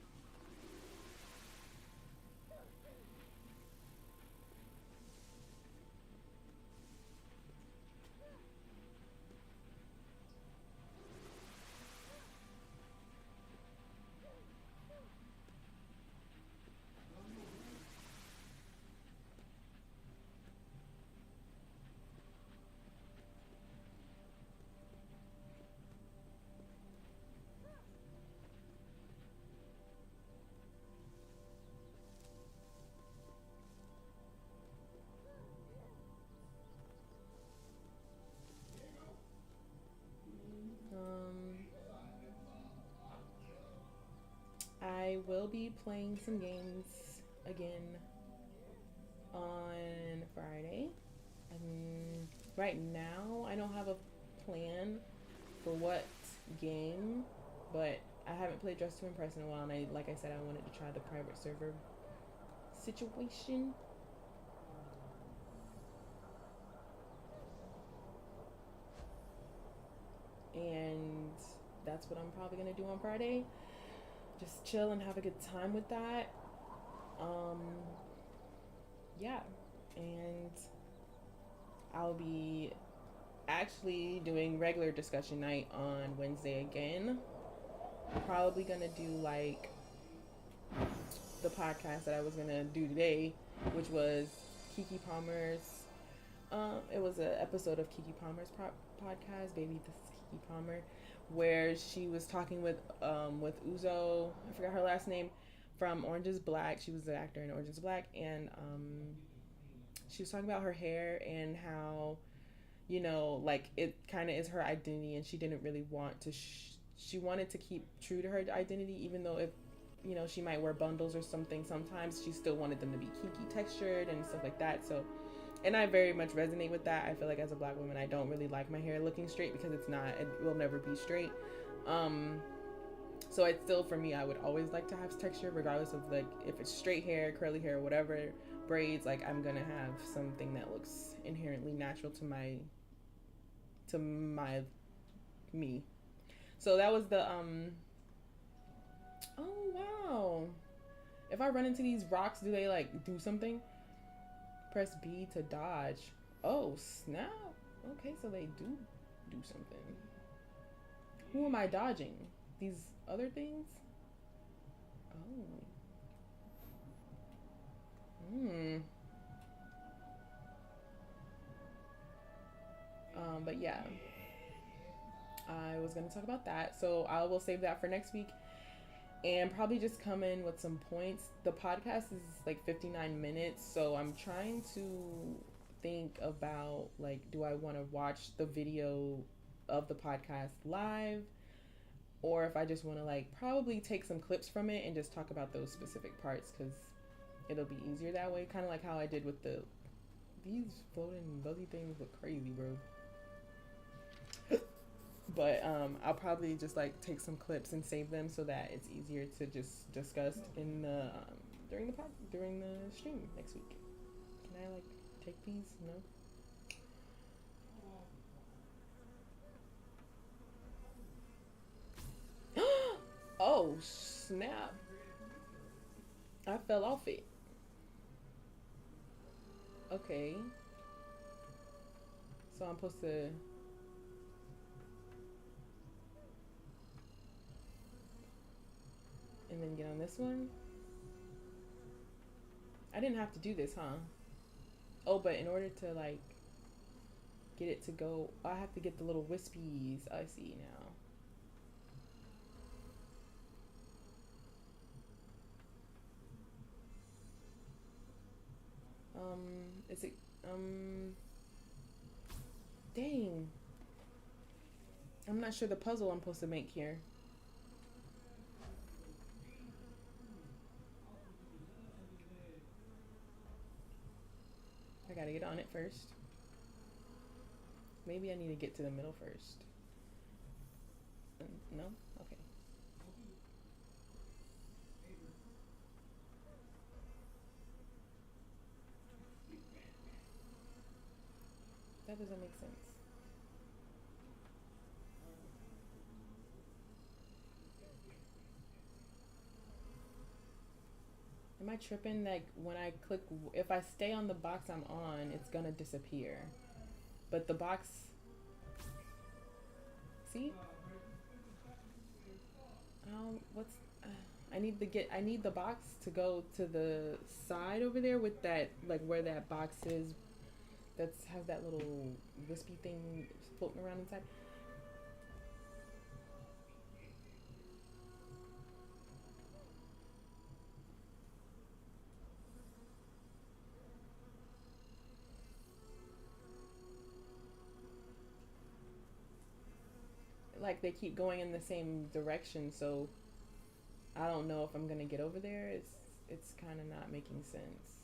I will be playing some games again on Friday. Right now, I don't have a plan for what game, but I haven't played Dress to Impress in a while, and like I said, I wanted to try the private server situation. And that's what I'm probably gonna do on Friday. Just chill and have a good time with that. Yeah, and I'll be actually doing regular discussion night on Wednesday again. Probably gonna do like the podcast that I was gonna do today, which was Kiki Palmer's. It was an episode of Kiki Palmer's podcast, Baby, This is Kiki Palmer, where she was talking with Uzo. I forgot her last name, from Orange is Black. She was the actor in Orange is Black, and she was talking about her hair and how, you know, like it kind of is her identity, and she didn't really want to. She wanted to keep true to her identity, even though if, you know, she might wear bundles or something. Sometimes she still wanted them to be kinky textured and stuff like that. So, and I very much resonate with that. I feel like as a black woman, I don't really like my hair looking straight because it's not. It will never be straight. So it's still, for me, I would always like to have texture, regardless of like if it's straight hair, curly hair, whatever, braids. Like I'm gonna have something that looks inherently natural to my me. So that was the oh wow. If I run into these rocks, do they like do something? Press B to dodge. Oh snap. Okay, so they do something. Who am I dodging? These other things? Oh. But yeah, I was gonna talk about that, so I will save that for next week and probably just come in with some points. The podcast is like 59 minutes, so I'm trying to think about like, do I want to watch the video of the podcast live, or if I just want to like probably take some clips from it and just talk about those specific parts, because it'll be easier that way, kind of like how I did with these floating buzzy things look crazy, bro. But I'll probably just like take some clips and save them so that it's easier to just discuss in the during the stream next week. Can I like take these? No. Oh snap! I fell off it. Okay. So I'm supposed to. And then get on this one. I didn't have to do this, huh? Oh, but in order to like, get it to go. I have to get the little wispies. I see now. Is it, dang. I'm not sure the puzzle I'm supposed to make here. I gotta get on it first. Maybe I need to get to the middle first. No? Okay. That doesn't make sense. Am I tripping that when I click, if I stay on the box I'm on, it's gonna disappear? But the box, see? What's, I need the box to go to the side over there with that, like where that box is, has that little wispy thing floating around inside. Like they keep going in the same direction, so I don't know if I'm gonna get over there. It's kind of not making sense.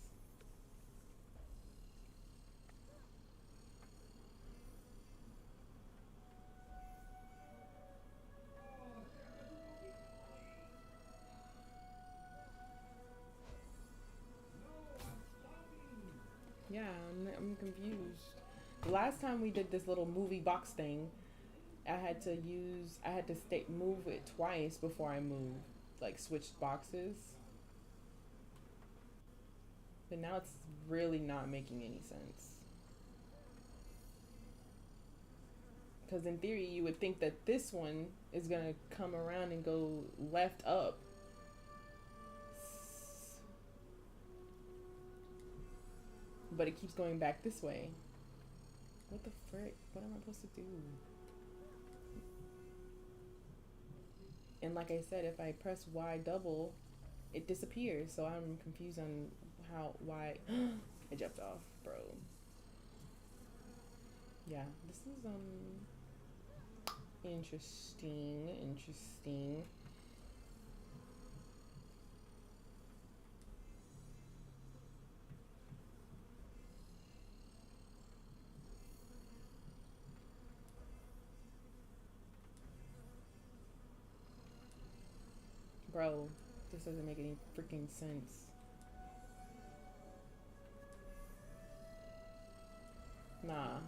Yeah, I'm confused. The last time we did this little movie box thing, I had to move it twice before I moved, like switched boxes. But now it's really not making any sense. Because in theory, you would think that this one is gonna come around and go left up. But it keeps going back this way. What the frick? What am I supposed to do? And like I said, if I press Y double, it disappears. So I'm confused on why I jumped off, bro. Yeah, this is interesting. Bro, this doesn't make any freaking sense. Nah,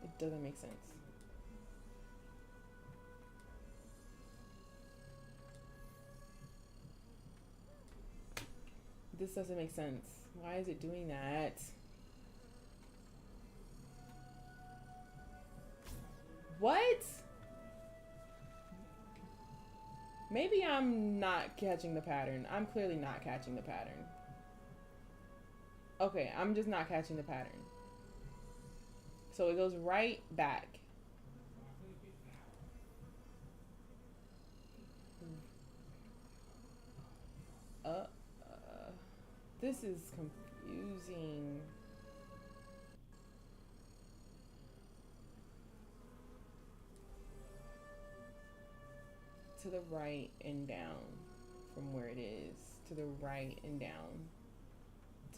it doesn't make sense. This doesn't make sense. Why is it doing that? What? Maybe I'm not catching the pattern. I'm clearly not catching the pattern. Okay, I'm just not catching the pattern. So it goes right back. This is confusing. To the right and down from where it is. To the right and down.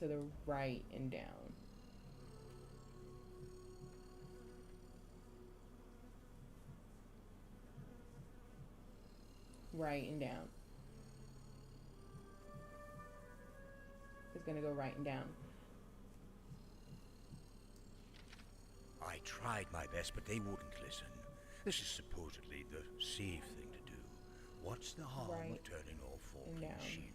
To the right and down. Right and down. It's gonna go right and down. I tried my best, but they wouldn't listen. This is supposedly the safe thing to do. What's the harm of turning off faulty machinery?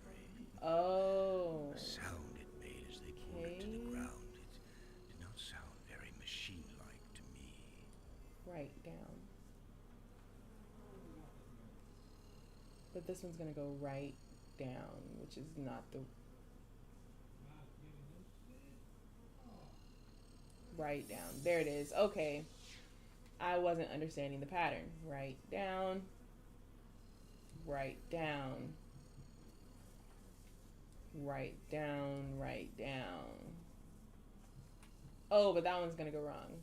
Oh. The sound it made as they pulled it to the ground, it did not sound very machine-like to me. Right down. But this one's gonna go right down, which is not the write down. There it is. Okay. I wasn't understanding the pattern. Write down. Write down. Write down. Write down. Oh, but that one's gonna go wrong.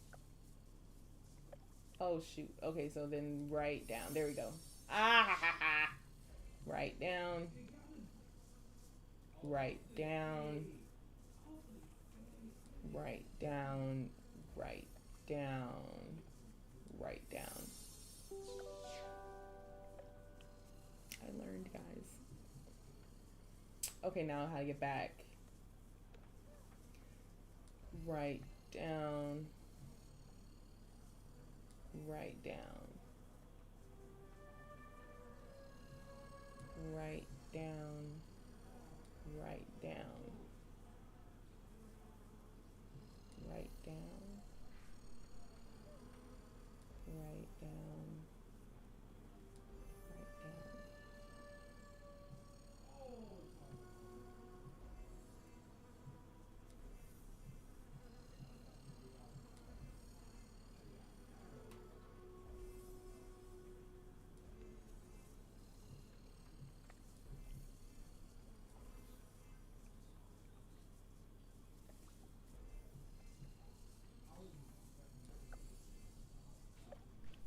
Oh, shoot. Okay, so then write down. There we go. Ah ha ha ha. Write down. Write down. Write down. Write down. Write down. I learned, guys. Okay, now how to get back. Write down. Write down. Write down. Write down. Write down. Write down. Write down.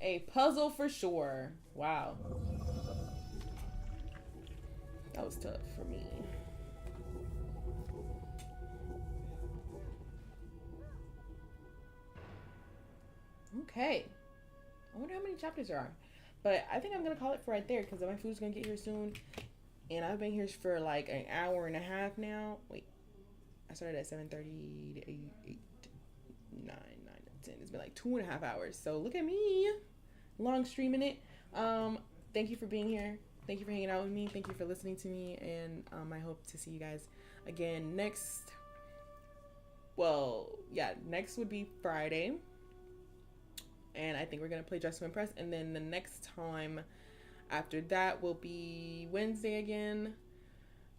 A puzzle for sure. Wow. That was tough for me. Okay. I wonder how many chapters there are. But I think I'm going to call it for right there because my food's going to get here soon. And I've been here for like an hour and a half now. Wait. I started at 7:30 to 8, 9, 10. It's been like 2.5 hours. So look at me. Long streaming it. Thank you for being here. Thank you for hanging out with me. Thank you for listening to me. And I hope to see you guys again next. Well, yeah, next would be Friday. And I think we're going to play Dress to Impress. And then the next time after that will be Wednesday again.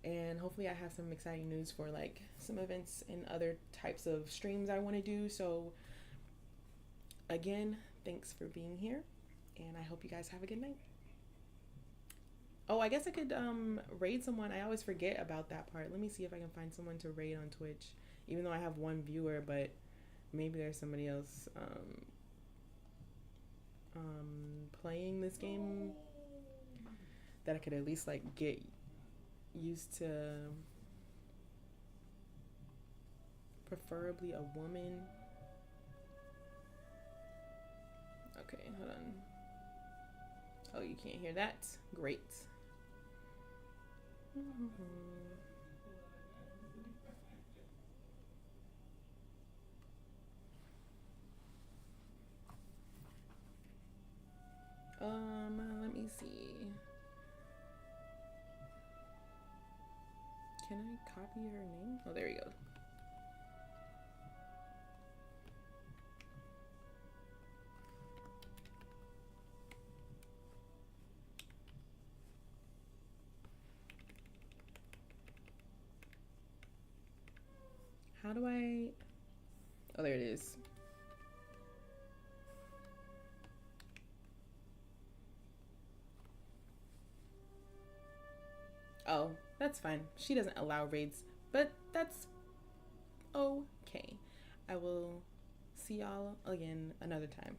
And hopefully I have some exciting news for like some events and other types of streams I want to do. So again, thanks for being here. And I hope you guys have a good night. Oh, I guess I could raid someone. I always forget about that part. Let me see if I can find someone to raid on Twitch. Even though I have one viewer, but maybe there's somebody else playing this game that I could at least like get used to. Preferably a woman. Okay, hold on. Oh, you can't hear that? Great. Let me see. Can I copy her name? Oh, there we go. How do I... Oh, there it is. Oh, that's fine. She doesn't allow raids, but that's okay. I will see y'all again another time.